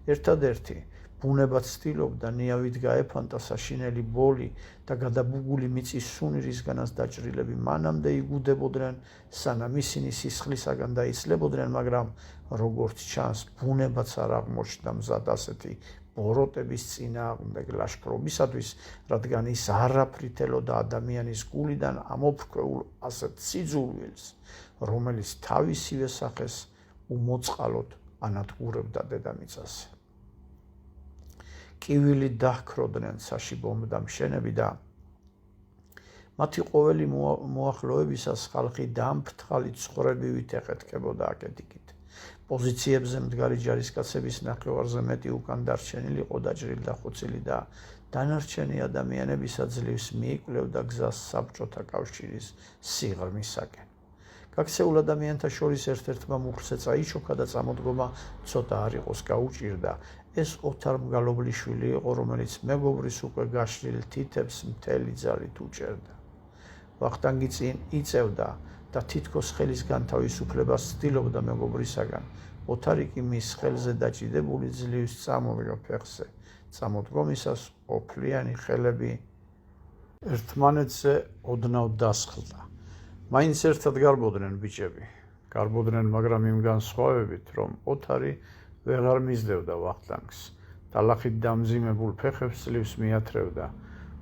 ერთადერთი ბუნებად ცდილობდა ნიავით გაეფანტა საშინელი ბოლი და გადაბუგული მიწის სუნი, რისგანაც დაჭრილები მანამდე იგუდებოდნენ, სანამ ისინი სისხლისაგან დაიცლებოდნენ, მაგრამ როგორც ჩანს, ბუნებაც არ აღმოჩნდა მზად ასეთი ბოროტების წინააღმდეგ ლაშქრობისათვის, რადგან ის არაფრით ელოდა ადამიანის გულიდან ამოფრქვეულ ასეთ სიძულვილს, რომელიც თავისივე სახეს უმოწყალოდ ანადგურებდა დედამიწაზე. კივილით დაჰქროდნენ საშიბომბდა მშენები და მათი ყოველი მოახლოებისას ხალხი დამფრთხალი ცხრებივით ეხეთქებოდა აკეთ-იქით. პოზიციებზე მდგარი ჯარისკაცების ნახევარზე მეტი უკან დარჩენილი იყო დაჭრილი და ხოცილი და დანარჩენი ადამიანებისა ძლივს მიიკვლევდა გზას საბჭოთა კავშირის სიღრმისაკენ. გაქცეულ ადამიანთა შორის ერთ-ერთმა მუხლზე წაიჩოქა და წამოდგომა ცოტა არ იყოს გაუჭირდა. ეს ოთარ მგალობლიშვილი იყო, რომელიც მეგობრის უკვე გაშლილ თითებს მთელი ძალით უჭერდა. ვახტანგი წინ იწევდა და თითქოს ხელის განთავისუფლებას ცდილობდა მეგობრისაგან. ოთარი კი მის ხელზე დაჭიდებული ძლივს წამოდგა ფეხზე. წამოდგომისას ოფლიანი ხელები ერთმანეთზე ოდნავ დასხლდა. მაინც ერთად გარბოდნენ ბიჭები. გარბოდნენ, მაგრამ იმ განსხვავებით, რომ ოთარი ვეღარ მისდევდა ვახტანგს. დალახით დამძიმებულ ფეხებს ძლივს მიათრევდა.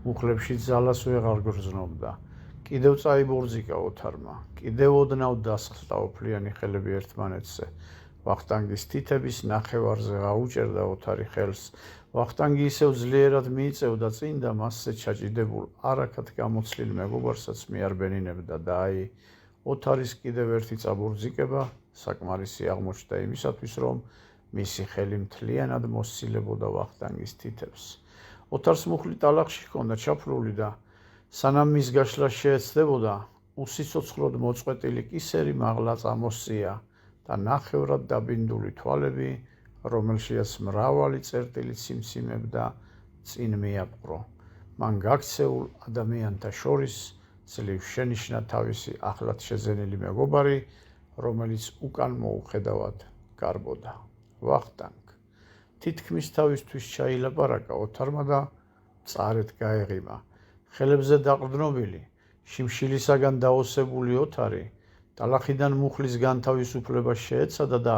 მუხლებში ძალას ვეღარ გრძნობდა. კიდევ წაიბორძიკა ოთარმა. კიდევ ოდნავ დასხლდა ოფლიანი ხელები ერთმანეთზე. ვახტანგის თითების ნახევარზე გაუჭერდა ოთარი ხელს. ვახტანგი ისევ ძლიერად მიიწევდა წინ და მასზე ჩაჭიდებულ არაქად გამოცლილ მეგობარსაც მიარბენინებდა და აი, ოთარის კიდევ ერთი წაბორძიკება საკმარისი აღმოჩნდა იმისათვის, რომ მისი ხელი მთლიანად მოსცილებოდა ვახტანგის თითებს. ოთარს მუხლი ტალახში ჰქონდა ჩაფლული და სანამ მის გაშლა შეეცდებოდა, უსიცოცხლოდ მოწყვეტილი კისერი მაღლა წამოსწია და ნახევრად დაბინდული თვალები, რომელშიაც მრავალი წერტილი ციმციმებდა, წინ მიაპყრო. მან გაქცეულ ადამიანთა შორის ძლივს შენიშნა თავისი ახლად შეძენილი მეგობარი, რომელიც უკან მოუხედავად გარბოდა. ვახტანგ თითქმის თავისთვის ჩაილაპარაკა ოთარმა და მწარედ გაეღიმა. ხელებზე დაყრდნობილი, შიმშილისაგან დაოსებული ოთარი ტალახიდან მუხლის განთავისუფლებას შეეცადა და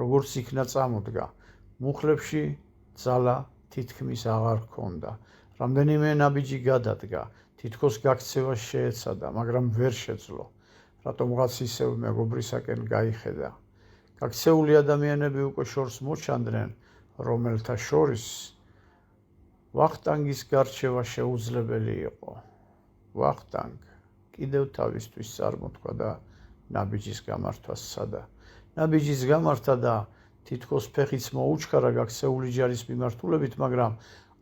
როგორც იქნა წამოდგა. მუხლებში ძალა თითქმის აღარ ჰქონდა, რამდენიმე ნაბიჯი გადადგა, თითქოს გაქცევა შეეცადა, მაგრამ ვერ შეძლო, რატომღაც ისევ მეგობრისაკენ გაიხედა. გაქცეული ადამიანები უკვე შორს მოჩანდნენ, რომელთა შორის ვახტანგის გარჩევა შეუძლებელი იყო. ვახტანგ კიდევ თავისთვის წარმოთქვა და ნაბიჯის გამართვას სცადა. ნაბიჯის გამართა და თითქოს ფეხიც მოუჩქარა გაქცეული ჯარის მიმართულებით, მაგრამ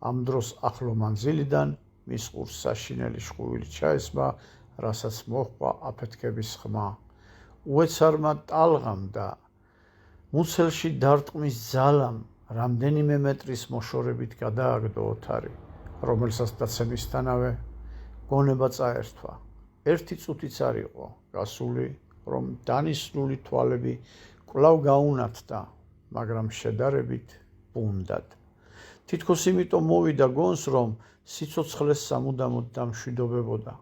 ამ დროს ახლო მანძილიდან მის ყურს საშინელი შხუვილი ჩაესმა, რასაც მოჰყვა აფეთქების ხმა. უეცარმა ტალღამ და მუცელში დარტყმის ძალამ რამდენიმე მეტრის მოშორებით გადააგდო ოთარი, რომელსაც დაცემისთანავე გონება წაერთვა. ერთი წუთიც არ იყო გასული, რომ დანისლული თვალები კვლავ გაუნათდა, მაგრამ შედარებით ბუნდად. თითქოს იმიტომ მოვიდა გონს, რომ სიცოცხლეს სამუდამოდ დამშვიდობებოდა.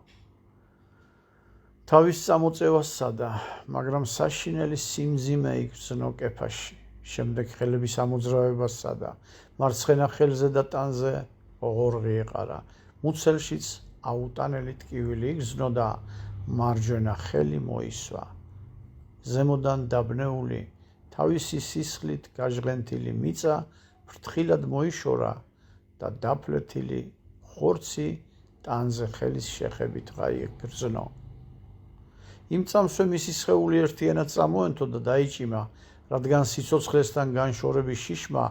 თავის წამოწევას სცადა, მაგრამ საშინელი სიმძიმე იგრძნო კეფაში. შემდეგ ხელების ამოძრავებას სცადა, მარცხენა ხელზე და ტანზე ღორღი ეყარა. მუცელშიც აუტანელი ტკივილი იგრძნო და მარჯვენა ხელი მოისვა. ზემოდან დაბნეული, თავისი სისხლით გაჟღენთილი მიწა ფრთხილად მოიშორა და დაფლეთილი ხორცი ტანზე ხელის შეხებით გაიგრძნო. იმ წამსვე მისი სხეული ერთიანად წამოენთო და დაიჭიმა, რადგან სიცოცხლესთან განშორების შიშმა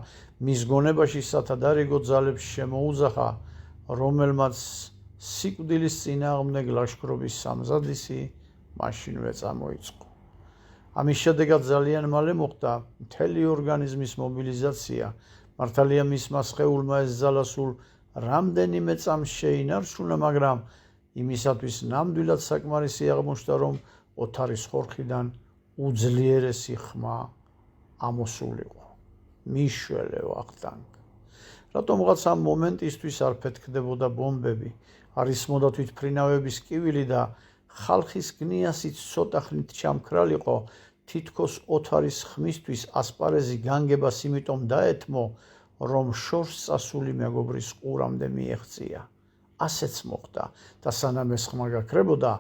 მის გონებაში სათადარიგო ძალებს შემოუძახა, რომელმაც სიკვდილის წინააღმდეგ ლაშქრობის სამზადისი მაშინვე წამოიწყო. ამის შედეგად ძალიან მალე მოხდა მთელი ორგანიზმის მობილიზაცია. მართალია მისმა სხეულმა ეს ძალა სულ რამდენიმე წამს შეინარჩუნა, მაგრამ იმისათვის ნამდვილად საკმარისი აღმოჩნდა, რომ ოთარის ხორხიდან უძლიერესი ხმა ამოსულიყო. მიშველე ვახტანგ. რატომღაც ამ მომენტისთვის არ ფეთქდებოდა ბომბები, არ ისმოდა თვითმფრინავების კივილი და ხალხის გნიასიც ცოტახნით ჩამქრალიყო, თითქოს ოთარის ხმისთვის ასპარეზი განგებას იმიტომ დაეთმო, რომ შორს წასული მეგობრის ყურამდე მიეღწია. ასეც მოხდა და სანამ ეს ხმა გაქრებოდა,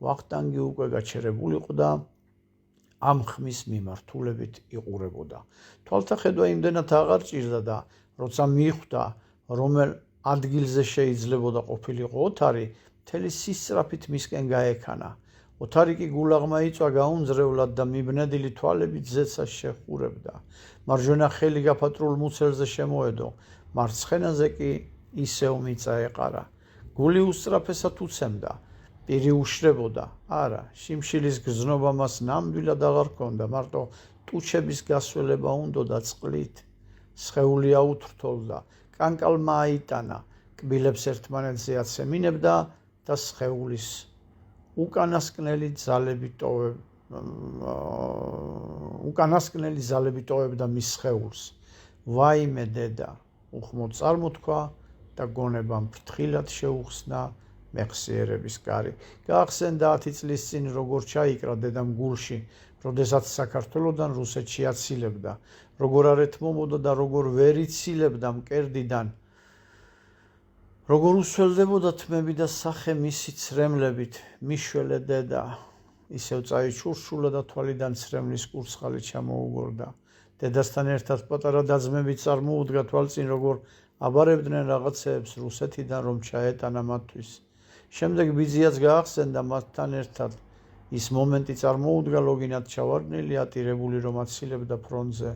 ვახტანგი უკვე გაჩერებულიყო და ამ ხმის მიმართულებით იყურებოდა. თვალთახედვა იმდენად აღარ ჭირდა და როცა მიხვდა, რომელ ადგილზე შეიძლებოდა ყოფილიყო ოთარი, მთელი სისწრაფით მისკენ გაექანა. ოთარი კი გულაღმა იწვა გაუნძრევლად და მიბნედილი თვალებით ზეცას შეხურებდა. მარჯვენა ხელი გაფატრულ მუცელზე შემოედო, მარცხენაზე კი ისევ მიწა ეყარა. გული უსწრაფესად უცემდა, პირი უშრებოდა. არა, შიმშილის გრძნობა მას ნამდვილად აღარ ჰქონდა, მარტო ტუჩების გასველება უნდოდა წყლით. სხეული აუთრთოლდა, კანკალმა აიტანა, კბილებს ერთმანეთზე აცემინებდა და სხეულის უკანასკნელი ძალები ტოვებდა მის სხეულს. ვაიმე დედა, უხმოდ წარმოთქვა და გონებამ ფრთხილად შეუხსნა მეხსიერების კარი. გაახსენდა 10 წლის წინ როგორ ჩაიკრა დედამ გულში, როდესაც საქართველოდან რუსეთში აცილებდა, როგორ არ ეთმობოდა და როგორ ვერ ცილებდა მკერდიდან, როგორ უსველდებოდა თმები და სახე მისი ცრემლებით. მიშველე დედა, ისევ წაიჩურჩულა და თვალიდან ცრემლის კურცხალი ჩამოუგორდა. დედასთან ერთად პატარა და-ძმები წარმოუდგა თვალწინ, როგორ აბარებდნენ რაღაცეებს რუსეთიდან, რომ ჩაეტანა მათთვის. შემდეგ ბიძიაც გაახსენდა მათთან ერთად. ის მომენტი წარმოუდგა ლოგინად ჩავარდნილი, ატირებული, რომ აცილებდა ფრონტზე.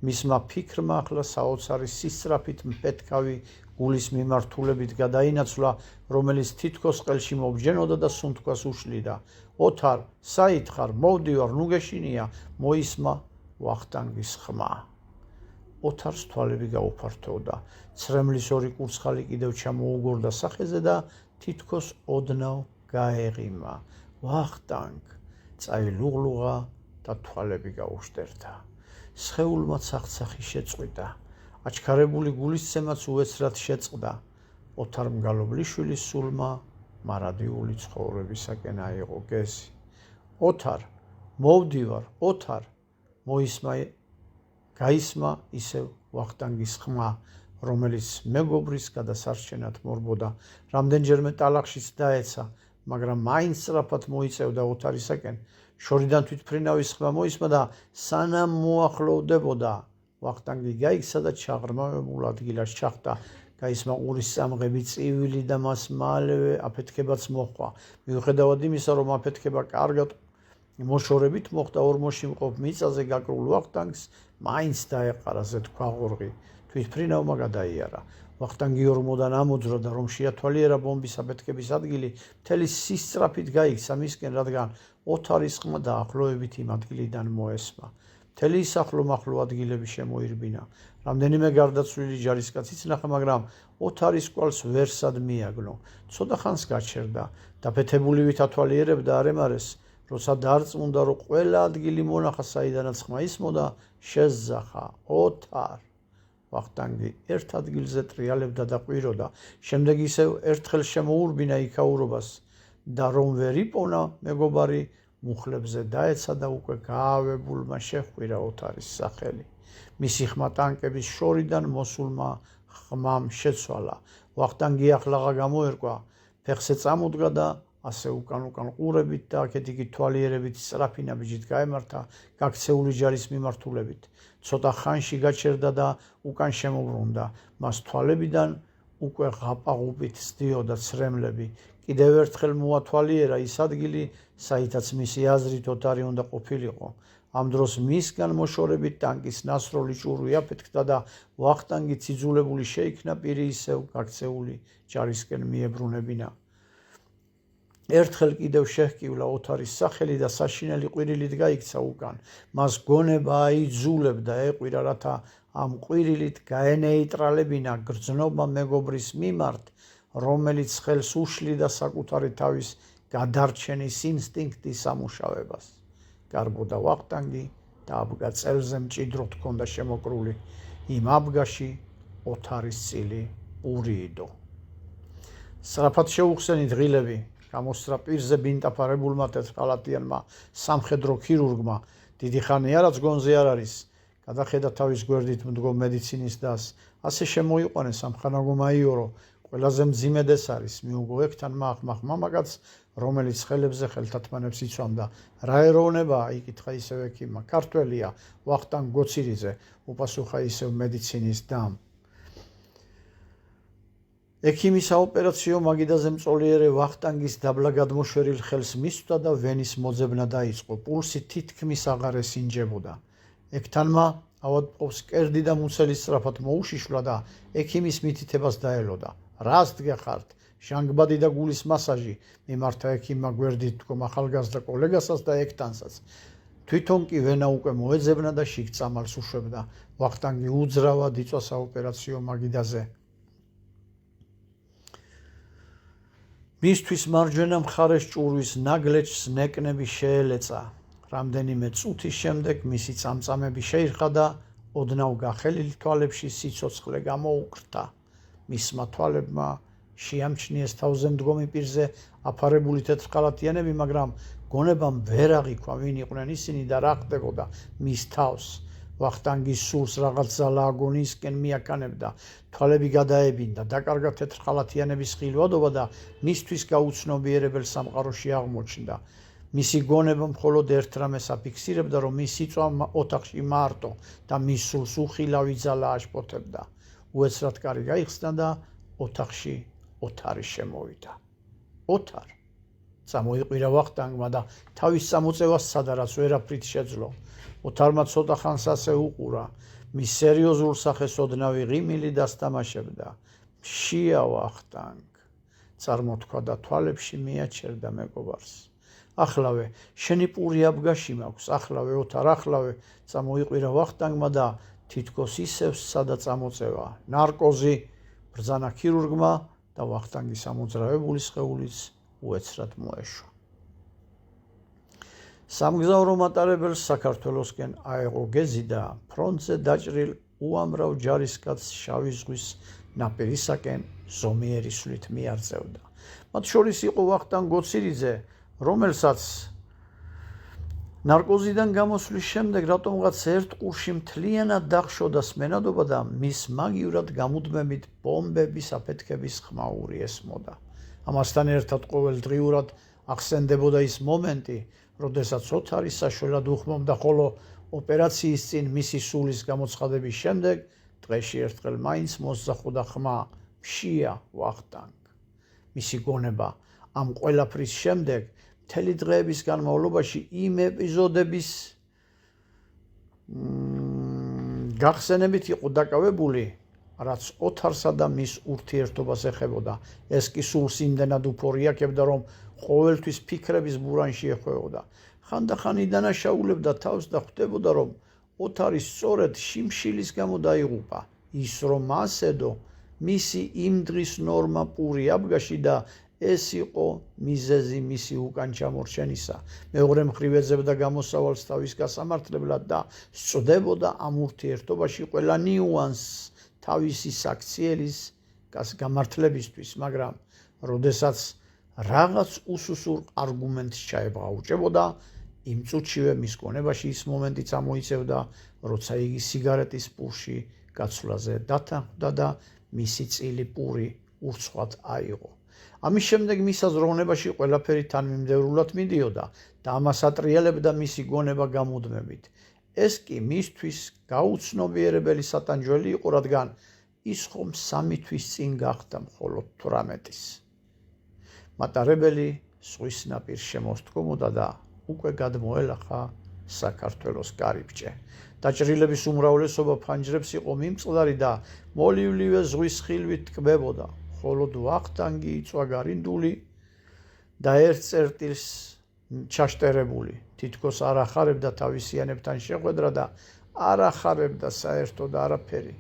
მისმა ფიქრმა ახლა საოცარი სისწრაფით მპეთქავი გულის მიმართულებით გადაინაცვლა, რომელიც თითქოს ყელში მობჯენოდა და სუნთქვას უშლიდა. ოთარ, საითხარ, მოვდივარ, ნუ გეშინია, მოისმა ვახტანგის ხმა. ოთარს თვალები გაუფართოვდა. ცრემლის ორი კურცხალი კიდევ ჩამოუგორდა სახეზე და თითქოს ოდნავ გაეღიმა. ვახტანგ, წაილუღლუღა და თვალები გაუშტერდა. სხეულმა ცახცახი შეწყვიტა. აჩქარებული გულისცემაც უეცრად შეწყდა. ოთარ მგალობლიშვილის სულმა მარადიული ცხოვრებისაკენ აიღო გეზი. ოთარ, მოვდივარ, ოთარ, გაისმა ისევ ვახტანგის ხმა, რომელიც მეგობრის გადასარჩენად მორბოდა. რამდენჯერმე ტალახშიც დაეცა, მაგრამ მაინც სწრაფად მოიწევდა ოთარისაკენ. შორიდან თვითმფრინავის ხმა მოისმა და სანამ მოახლოვდებოდა, ვახტანგი გაიქცა და ჩაღრმავებულ ადგილას ჩახტა. გაისმა ყურის წამღები წივილი და მას მალევე აფეთქებაც მოჰყვა. მიუხედავად იმისა, რომ აფეთქება კარგად მოშორებით მოხდა, ორმოში მყოფ მიწაზე გაკრულ ვახტანგს მაინც დაეყარა ზეთქვაღორღი. თვითმფრინავმა გადაიარა. ვახტანგი ორმოდან ამოძრა და რომ შეათვალიერა ბომბის აფეთქების ადგილი, მთელი სისწრაფით გაიქცა მისკენ, რადგან ოთარის ხმა დაახლოებით იმ ადგილიდან მოესმა. მთელი ახლო-მახლო ადგილები შემოირბინა. რამდენიმე გარდაცვლილი ჯარისკაციც ნახა, მაგრამ ოთარის კვალს ვერსად მიაგნო. ცოტა ხანს გაჩერდა. დაფეთებულივით ათვალიერებდა არემარეს, როცა დარწმუნდა, რომ ყველა ადგილი მონახა, საიდანაც ხმა ისმოდა, შესძახა ოთარ. ვახტანგი ერთ ადგილზე ტრიალებდა და ყვიროდა. შემდეგ ისევ ერთხელ შემოურბინა იქაურობას და რომ ვერ იპოვნა მეგობარი, მუხლებზე დაეცა და უკვე გაავებულმა შეჰყვირა ოთარის სახელი. მისი ხმა ტანკების შორიდან მოსულმა ხმამ შეცვალა. ვახტანგი ახლა გამოერკვა, ფეხზე წამოდგა და ასე უკან ყურებით და აქეთ-იქით თვალიერებით სწრაფი ნაბიჯით გაემართა გაქცეული ჯარის მიმართულებით. ცოტა ხანში გაჩერდა და უკან შემობრუნდა. მას თვალებიდან უკვე ღაპაღობით სდიოდა ცრემლები. კიდევ ერთხელ მოათვალიერა ის ადგილი, საითაც მისი აზრით ოთარი უნდა ყოფილიყო. ამ დროს მისგან მოშორებით ტანკის ნასროლი ჭურვი აფეთქდა და ვახტანგი ციძულებული შეიქნა პირი ისევ გაქცეული ჯარისკენ მიებრუნებინა. ერთხელ კიდევ შეჰკივლა ოთარის სახელი და საშინელი ყვირილით გაიქცა უკან. მას გონება აიძულებდა ეყვირა, რათა ამ ყვირილით გაენეიტრალებინა გრძნობა მეგობრის მიმართ, რომელიც ხელს უშლიდა საკუთარი თავის გადარჩენის ინსტინქტის ამუშავებას. გარბოდა ვახტანგი და აბგა წელზე მჭიდროდ ჰქონდა შემოკრული. იმ აბგაში ოთარის წილი ურიდო. სწრაფად შეუხსენით ღილები. გამოსცდა პირზე ბინტაფარებულმა თეთრხალატიანმა სამხედრო ქირურგმა. დიდი ხანია რაც გონზე არ არის. გადახედა თავის გვერდით მდგომ მედიცინის დას. ასე შემოიყვანეს სამხანაგო მაიორო. ყველაზე მძიმედ ეს არის. მიუგო ექთან მაახმახ მამაკაც, რომელიც ხელებზე ხელთათმანებს იცვამდა. რა ეროვნებაა? იკითხა ისევ ექიმმა. ქართველია, ვახტანგ გოცირიძე, უპასუხა ისევ მედიცინის დამ. ექიმი საოპერაციო მაგიდაზე მწოლიერე ვახტანგის დაბლა გადმოშვერილ ხელს მისვდა და ვენის მოძებნა დაიწყო. პულსი თითქმის აღარ ესინჯებოდა. ექთანმა ავადმყოფს კერდი და მუცელი სწრაფად მოუშიშლა და ექიმის მითითებას დაელოდა. რას დგეხართ? ჟანგბადი და გულის მასაჟი, მიმართა ექიმმა გვერდით მდგომ ახალგაზრდა კოლეგასაც და ექთანსაც. თვითონ კი ვენა უკვე მოეძებნა და შიგ წამალს უშვებდა. ვახტანგი უძრავად იწვა საოპერაციო მაგიდაზე. მისთვის მარჯვენა მხარეს ჭურვის ნაგლეჯს ნეკნები შეელეწა. რამდენიმე წუთის შემდეგ მისი წამწამები შეირხა და ოდნავ გახელილ თვალებში სიცოცხლე გამოუკრთა. მისმა თვალებმა შეამჩნიეს თავზე მდგომი პირზე აფარებული თეთრხალატიანები, მაგრამ გონებამ ვერ აღიქვა ვინ იყვნენ ისინი და რა ხდებოდა მის თავს. ვახტანგის სულს რაღაც ზალა აგონიისკენ მიაკანებდა. თვალები გადაებინდა, დაკარგა თეთრხალატიანების ხილვადობა და მისთვის გაუცნობიერებელ სამყაროში აღმოჩნდა. მისი გონება მხოლოდ ერთ რამეს აფიქსირებდა, რომ მის სიწვა ოთახში მარტო და მის სულს უხილავი ძალა აშფოთებდა. უეცრად კარი გაიხსნა და ოთახში ოთარი შემოვიდა. ოთარ! წამოიყვირა ვახტანგმა და თავის წამოწევას სცადა, რაც ვერაფრით შეძლო. ოთარმა ცოტა ხანს ასე უყურა. მის სერიოზულ სახეს ოდნავი ღიმილი დასთამაშებდა. მშია ვახტანგ! წარმოთქვა და თვალებში მიაჩერდა მეგობარს. ახლავე, შენი პური აბგაში მაქვს, ახლავე ოთარ, ახლავე, წამოიყვირა ვახტანგმა და თითქოს ისევ სცადა წამოწევა. ნარკოზი! ბრძანა ქირურგმა და ვახტანგის ამოძრავებული სხეულიც უეცრად მოეშვა. სამგზავრო მატარებელს საქართველოსკენ აეღო გეზი და ფრონტზე დაჭრილ უამრავ ჯარისკაცს შავი ზღვის ნაპირისაკენ ზომიერი სვლით მიაღწევდა. მათ შორის იყო ვახტანგ გოცირიძე, რომელსაც ნარკოზიდან გამოსვლის შემდეგ რატომღაც ერთ ყურში მთლიანად დახშოდა სმენადობა და მის მაგივრად გამუდმებით ბომბების აფეთქების ხმაური ესმოდა. ამასთან ერთად ყოველდღიურად ახსენდებოდა ის მომენტი, როდესაც ოთარი საშველად უხმობდა, ხოლო ოპერაციის წინ მისი სულის გამოცხადების შემდეგ დღეში ერთხელ მაინც მოსძახოდა ხმა მშია ვახტანგ. მისი გონება ამ ყველაფრის შემდეგ მთელი დღეების განმავლობაში იმ ეპიზოდების გახსენებით იყო დაკავებული, რაც ოთარსა და მის ურთიერთობას ეხებოდა. ეს კი სულს იმდენად უფორიაქებდა, რომ ყოველთვის ფიქრების ბურანში ეხვეოდა. ხანდახან იდანაშაულებდა თავს და ხვდებოდა, რომ ოთარი სწორედ შიმშილის გამო დაიღუპა. ის რომ ასედო მისი იმ დღის ნორმა პური აბგაში და ეს იყო მიზეზი მისი უკან ჩამორჩენისა. მეორე მხრივ ეძებდა გამოსავალს თავის გასამართლებლად და სწდებოდა ამ ურთიერთობაში ყველა ნიუანსს თავისი საქციელის გამართლებისთვის, მაგრამ როდესაც რაღაც უსუსურ არგუმენტს ჩაებღაუჭებოდა, იმ წუთშივე მის გონებაში ის მომენტი წამოიწევდა, როცა იგი სიგარეტის პურში გაცვლაზე დათანხმდა და მისი წილი პური ურცხვად აიღო. ამის შემდეგ მის აზროვნებაში ყველაფერი თანმიმდევრულად მიდიოდა და ამას ატრიალებდა მისი გონება გამუდმებით. ეს კი მისთვის გაუცნობიერებელი სატანჯველი იყო, რადგან ის ხომ 3 თვის წინ გახდა მხოლოდ 18-ის. მატარებელი ზღვის ნაპირს შემოსდგომოდა და უკვე გადმოელახა საქართველოს კარიბჭე. დაჭრილების უმრავლესობა ფანჯრებს იყო მიმწყდარი და მოლივლივე ზღვის ხილვით ტკბებოდა. მხოლოდ ვახტანგი იწვა გარინდული და ერთ წერტილს ჩაშტერებული. თითქოს არ ახარებდა თავისიანებთან შეხვედრა და არ ახარებდა საერთოდ არაფერი.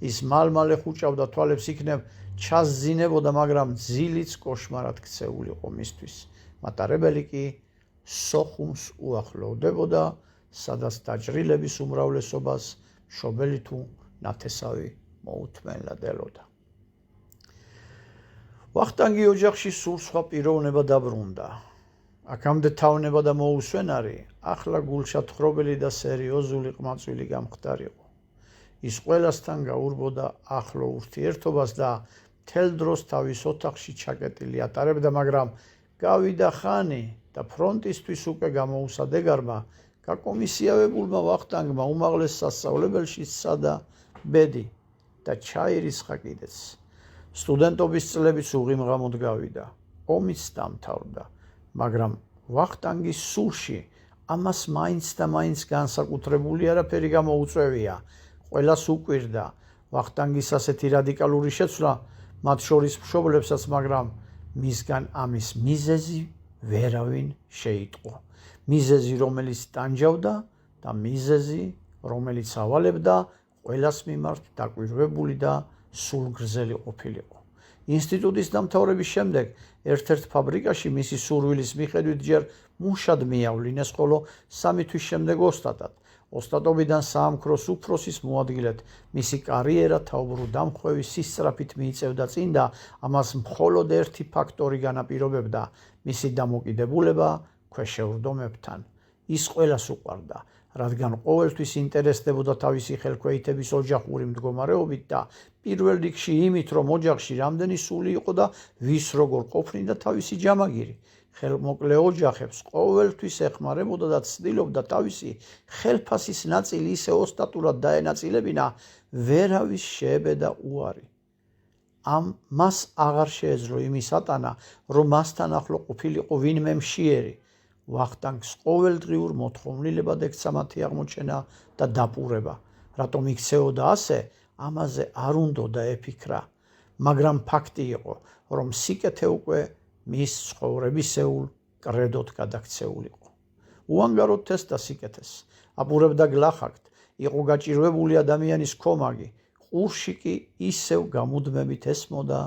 ის მალმალე ხუჭავდა თვალებს, იქნებ ჩასძინებოდა, მაგრამ ძილიც კოშმარად ქცეული იყო მისთვის. მატარებელი კი სოხუმს უახლოვდებოდა, სადაც დაჭრილების უმრავლესობას მშობელი თუ ნათესავი მოუთმენლად ელოდა. ვახტანგი ოჯახში სულ სხვა პიროვნება დაბრუნდა. აქამდე თავნება და მოუსვენარი, ახლა გულშათხრობელი და სერიოზული ყმაწვილი გამხდარიყო. ის ყველასთან გაურბოდა ახლო ურთიერთობას და მთელ დროს თავის ოთახში ჩაკეტილი ატარებდა, მაგრამ გავიდა ხანი და ფრონტისთვის უკვე გამოუსა დეგარმა, გაკომისიავებულმა ვახტანგმა უმაღლეს სასწავლებელში სცადა ბედი და ჩაირისხა კიდეც. სტუდენტობის წლებიც უღიმღამოდ გავიდა. ომიც დამთავრდა, მაგრამ ვახტანგის სულში ამას მაინც და მაინც განსაკუთრებული არაფერი გამოუწვევია. ყველას უკვირდა ვახტანგის ასეთი რადიკალური შეცვლა, მათ შორის მშობლებსაც, მაგრამ მისგან ამის მიზეზი ვერავინ შეიტყო. მიზეზი, რომელიც ტანჯავდა და მიზეზი, რომელიც ავალებდა ყველას მიმართ დაკვირვებული და სულგრძელი ყოფილიყო. ინსტიტუტის დამთავრების შემდეგ ერთ-ერთ ფაბრიკაში მისი სურვილის მიხედვით ჯერ მუშად მიავლინეს, ხოლო 3 თვის შემდეგ ოსტატად. ოსტატობიდან საამქროს უფროსის მოადგილედ მისი კარიერა თავბრუ დამხვევის სისწრაფით მიიწევდა წინ და ამას მხოლოდ ერთი ფაქტორი განაპირობებდა: მისი დამოკიდებულება ქვეშევრდომებთან. ის ყველას უყვარდა, რადგან ყოველთვის ინტერესდებოდა თავისი ხელქვეითების ოჯახური მდგომარეობით და პირველ რიგში იმით, რომ ოჯახში რამდენი სული იყო და ვის როგორ ყოფნიდა თავისი ჯამაგირი. ხელმოკლე ოჯახებს ყოველთვის ეხმარებოდა და ცდილობდა თავისი ხელფასის ნაწილი ისე ოსტატურად დაენაწილებინა, ვერავის შეებედა უარი. მას აღარ შეეძლო იმის ატანა, რომ მასთან ახლო ყოფილიყო ვინმე მშიერი. ვახტანგს ყოველდღიურ მოთხოვნილებად ექცა მათი აღმოჩენა და დაპურება. რატომ იქცეოდა ასე, ამაზე არ უნდოდა ეფიქრა, მაგრამ ფაქტი იყო, რომ სიკეთე უკვე მის ცხოვრებისეულ კრედოდ გადაქცეულიყო. უანგაროდ თესდა სიკეთეს, აპურებდა გლახაკთ, იყო გაჭირვებული ადამიანის ქომაგი, ყურში კი ისევ გამუდმებით ესმოდა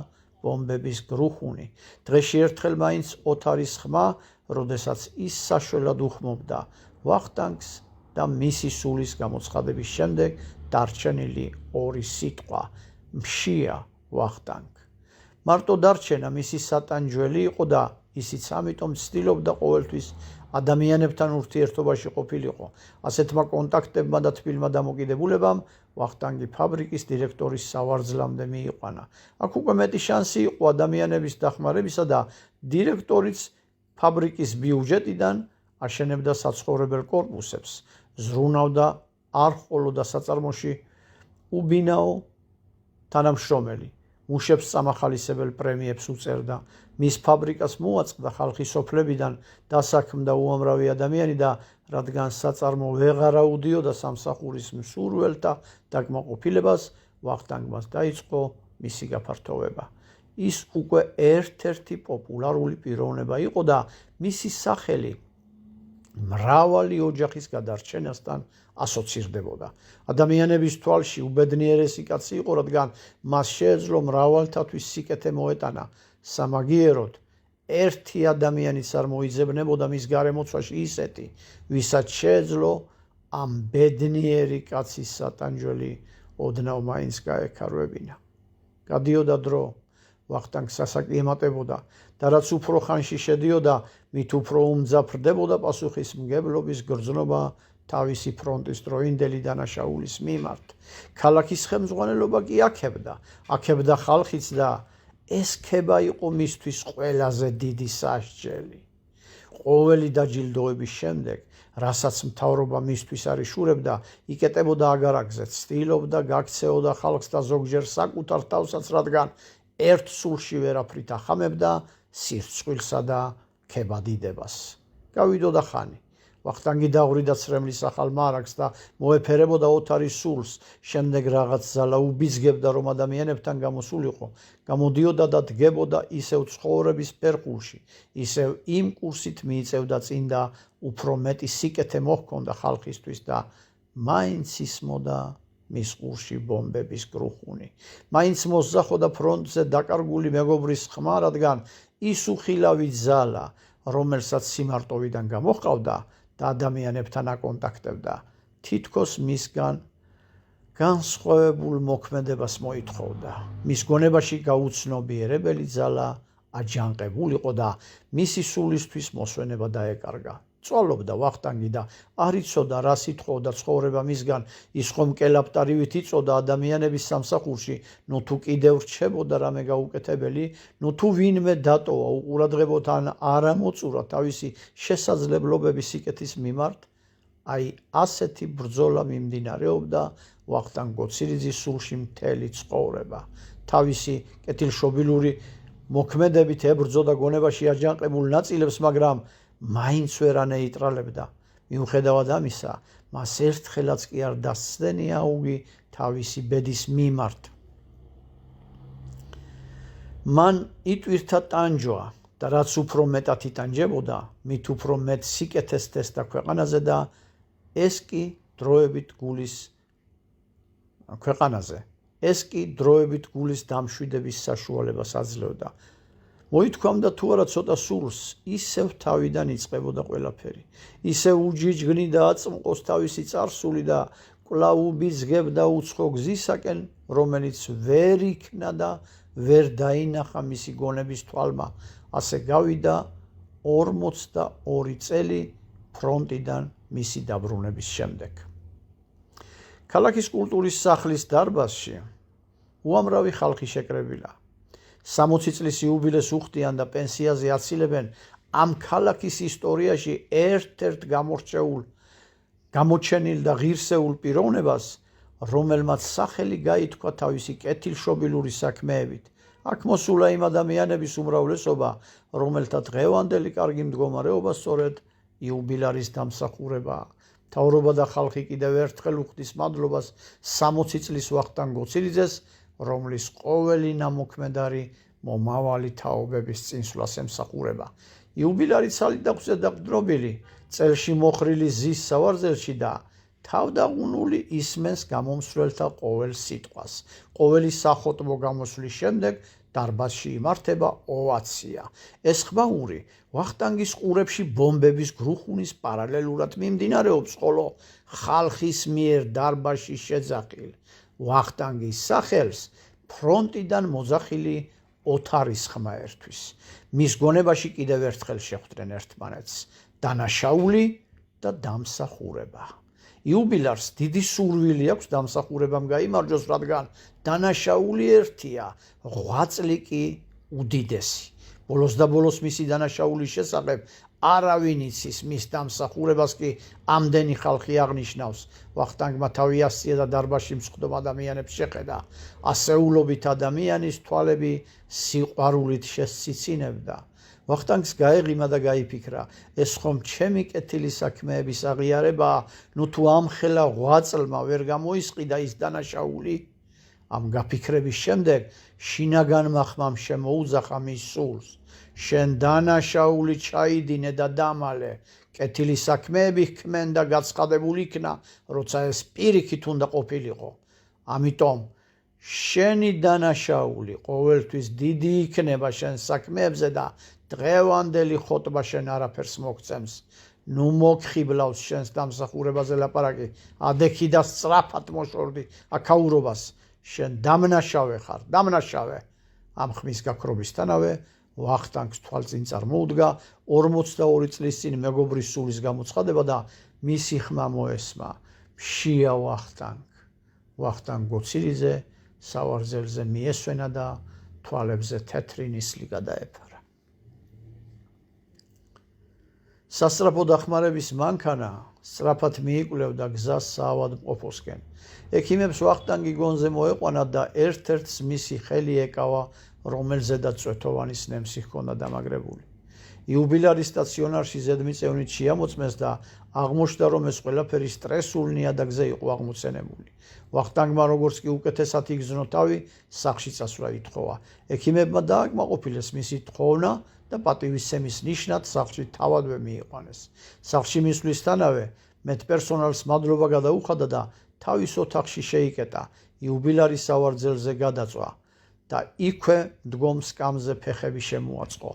ბომბების გრუხუნი. დღეში ერთხელ მაინც ოთარის ხმა, როდესაც ის საშველად უხმობდა ვახტანგს და მისი სულის გამოცხადების შემდეგ დარჩენილი ორი სიტყვა მშია ვახტანგ. მარტო დარჩენა მისი სატანჯველი იყო და ისიც ამიტომ ცდილობდა ყოველთვის ადამიანებთან ურთიერთობაში ყოფილიყო. ასეთმა კონტაქტებმა და თბილმა დამოკიდებულებამ ვახტანგი ფაბრიკის დირექტორის სავარძლამდე მიიყვანა. აქ უკვე მეტი შანსი იყო ადამიანების დახმარებისა და დირექტორიც ფაბრიკის ბიუჯეტიდან აშენებდა საცხოვრებელ კორპუსებს, ზრუნავდა არ ყოლოდა საწარმოში უბინაო თანამშრომელი, მუშებს წამახალისებელ პრემიებს უწერდა, მის ფაბრიკას მოაწყდა ხალხის სოფლებიდან დასაქმდა უამრავი ადამიანი და რადგან საწარმო ვეღარ აუდიოდა სამსახურის მსურველთა დაკმაყოფილებას, ვახტანგმა დაიწყო მისი გაფართოვება. ის უკვე ერთ-ერთი პოპულარული პიროვნება იყო და მისი სახელი მრავალი ოჯახის გადარჩენასთან ასოცირდებოდა. ადამიანების თვალში უბედნიერესი კაცი იყო, რადგან მას შეეძლო მრავალთათვის სიკეთე მოეტანა. სამაგიეროდ ერთი ადამიანიც არ მოიძებნებოდა მის გარემოცვაში ისეთი, ვისაც შეეძლო ამ ბედნიერი კაცის სატანჯველი ოდნავ მაინც გაექარვებინა. გადიოდა დრო, ვახტანგს სასაკლი ემატებოდა და რაც უფრო ხანში შედიოდა, მით უფრო უმძაფრდებოდა პასუხისმგებლობის გრძნობა თავისი ფრონტის დროინდელი დანაშაულის მიმართ. ქალაქის ხელმძღვანელობა კი აქებდა ხალხიც და ეს ქება იყო მისთვის ყველაზე დიდი სასჯელი. ყოველი დაჯილდოების შემდეგ, რასაც მთავრობა მისთვის არ იშურებდა, იკეტებოდა აგარაკზე, ცდილობდა გაქცეოდა ხალხს და ზოგჯერ საკუთარ თავსაც, რადგან ერთ სულში ვერაფრით ახამებდა სირცხვილსა და ქებადიდებას. გავიდოდა ხანი. ვახტანგი დავრიდა ცრემლის ახალ მარაგს და მოეფერებოდა ოთარის სულს. შემდეგ რაღაც ზალა უბიძგებდა, რომ ადამიანებთან გამოსულიყო. გამოდიოდა და დგებოდა ისევ ცხოვრების ფერხულში, ისევ იმ კურსით მიიწევდა წინ და უფრო მეტი სიკეთე მოჰქონდა ხალხისთვის და მაინც ისმოდა მის ყურში ბომბების გრუხუნი. მაინც მოსძახოდა ფრონტზე დაკარგული მეგობრის ხმა, რადგან ის უხილავი ძალა, რომელსაც სიმარტოვიდან გამოჰყავდა და ადამიანებთან აკონტაქტებდა, თითქოს მისგან განსხვავებულ მოქმედებას მოითხოვდა. მის გონებაში გაუცნობიერებელი ძალა აჯანყებულიყო და მისი სულისთვის მოსვენება დაეკარგა. წვალობდა ვახტანგი და არ იცოდა რა სიტყოდა ცხოვრება მისგან. ის ხომ კელაპტარივით იწოდა ადამიანების სამსახურში, ნუ თუ კიდევ რჩებოდა რამე გაუკეთებელი, ნუ თუ ვინმე დატოვა უყურადღებოთ ან არ ამოწურა თავისი შესაძლებლობების სიკეთის მიმართ. აი ასეთი ბრძოლა მიმდინარეობდა ვახტანგ გოცირიძის სულში მთელი ცხოვრება. თავისი კეთილშობილური მოქმედებით ებრძოდა გონებაში აჯანყებულ ნაწილებს, მაგრამ მაინც ვერ ანეიტრალებდა. მიუხედავად ამისა, მას ერთხელაც კი არ დასცდენია აუგი თავისი ბედის მიმართ. მან იტვირთა ტანჯვა და რაც უფრო მეტად იტანჯებოდა, მით უფრო მეტ სიკეთეს თესდა ქვეყანაზე და ეს კი დროებით გულის დამშვიდების საშუალებას აძლევდა. მოითქვამდა თუ არა ცოტა სულს, ისევ თავიდან იწყებოდა ყველაფერი. ისევ უჯიჯგნიდა აწმყოს თავისი წარსული და კვლავ უბიძგებდა უცხო გზისაკენ, რომელიც ვერ იქნა და ვერ დაინახა მისი გონების თვალმა. ასე გავიდა 42 წელი ფრონტიდან მისი დაბრუნების შემდეგ. ქალაქის კულტურის სახლის დარბაზში უამრავი ხალხი შეკრებილა. 60 წლის იუბილეს უხდიან და პენსიაზე აცილებენ ამ ქალაქის ისტორიაში ერთ-ერთ გამოჩენილ და ღირსეულ პიროვნებას, რომელმაც სახელი გაითქვა თავისი კეთილშობილური საქმეებით. აქ მოსულა იმ ადამიანების უმრავლესობა, რომელთა დღევანდელი კარგი მდგომარეობა სწორედ იუბილარის დამსახურებაა. მთავრობა და ხალხი კიდევ ერთხელ უხდის მადლობას 60 წლის ვახტანგ გოცირიძეს, რომლის ყოველი ნამოქმედარი მომავალი თაობების წინსვლას ემსახურება. იუბილარი ცალით დაგვზე დაყრდნობილი, წელში მოხრილი ზის სავარძელში და თავდაღუნული ისმენს გამომსვლელთა ყოველ სიტყვას. ყოველი სახოტბო გამოსვლის შემდეგ დარბაზში იმართება ოვაცია. ეს ხმაური ვახტანგის ყურებში ბომბების გრუხუნის პარალელურად მიმდინარეობს, ხოლო ხალხის მიერ დარბაზში შეძახილ ვახტანგის სახელს ფრონტიდან მოძახილი ოთარის ხმა ერთვის. მის გონებაში კიდევ ერთხელ შეხვდნენ ერთმანეთს დანაშაული და დამსახურება. იუბილარს დიდი სურვილი აქვს დამსახურებამ გაიმარჯოს, რადგან დანაშაული ერთია, ღვაწლი კი უდიდესი. ბოლოს და ბოლოს მისი დანაშაულის შესახებ არავინ იცის, მის დამსახურებას კი ამდენი ხალხი აღნიშნავს. ვახტანგმა თავი ასწია და დარბაზში მსხდომ ადამიანებს შეხედა. ასეულობით ადამიანის თვალები სიყვარულით შესციცინებდა. ვახტანგს გაეღიმა და გაიფიქრა, ეს ხომ ჩემი კეთილი საქმეების აღიარებაა, ნუ თუ ამხელა ღვაწლმა ვერ გამოისყიდა ის დანაშაული. ამ გაფიქრების შემდეგ შინაგანმა ხმამ შემოუძახა მის სულს. შენ დანაშაული ჩაიდინე და დამალე, კეთილი საქმეები ჰქმენ და გაცხადებული იქნა, როცა ეს პირიქით უნდა ყოფილიყო. ამიტომ შენი დანაშაული ყოველთვის დიდი იქნება შენ საქმეებზე და დღევანდელი ხოტბა შენ არაფერს მოგცემს. ნუ მოგხიბლავს შენს დამსახურებაზე ლაპარაკი, ადექი და სწრაფად მოშორდი აქაურობას. შენ დამნაშავე ხარ, დამნაშავე. ამ ხმის გაქრობისთანავე ვახტანგს თვალწინ წარმოუდგა 42 წლის წინ მეგობრის სულის გამოცხადება და მისი ხმა მოესმა. მშია ვახტანგ. ვახტანგ გოცილიძე სავარძელზე მიესვენა და თვალებზე თეთრი ნისლი გადაეფარა. სასწრაფო დახმარების მანქანა სწრაფად მიიკვლევდა გზას საავადმყოფოსკენ. ექიმებს ვახტანგი გონზე მოეყვანა და ერთ-ერთს მისი ხელი ეკავა, რომელზედაც წვეთოვანის ნემსი ჰქონდა დამაგრებული. იუბილარის სტაციონარში ზედმიწევნით შეამოწმეს და აღმოჩნდა, რომ ეს ყველაფერი სტრესულ ნიადაგზე იყო აღმოცენებული. ვახტანგმა როგორც კი უკეთესად იგრძნო თავი, სახლში წასვლა ითხოვა. ექიმებმა დააკმაყოფილეს მისი თხოვნა და პატივისცემის ნიშნად სახლში თავადვე მიიყვანეს. სახლში მისვლისთანავე მედპერსონალს მადლობა გადაუხადა და თავის ოთახში შეიკეტა, იუბილარის სავარძელზე გადაწვა და იქვე მდგომ სკამზე ფეხები შემოაწყო.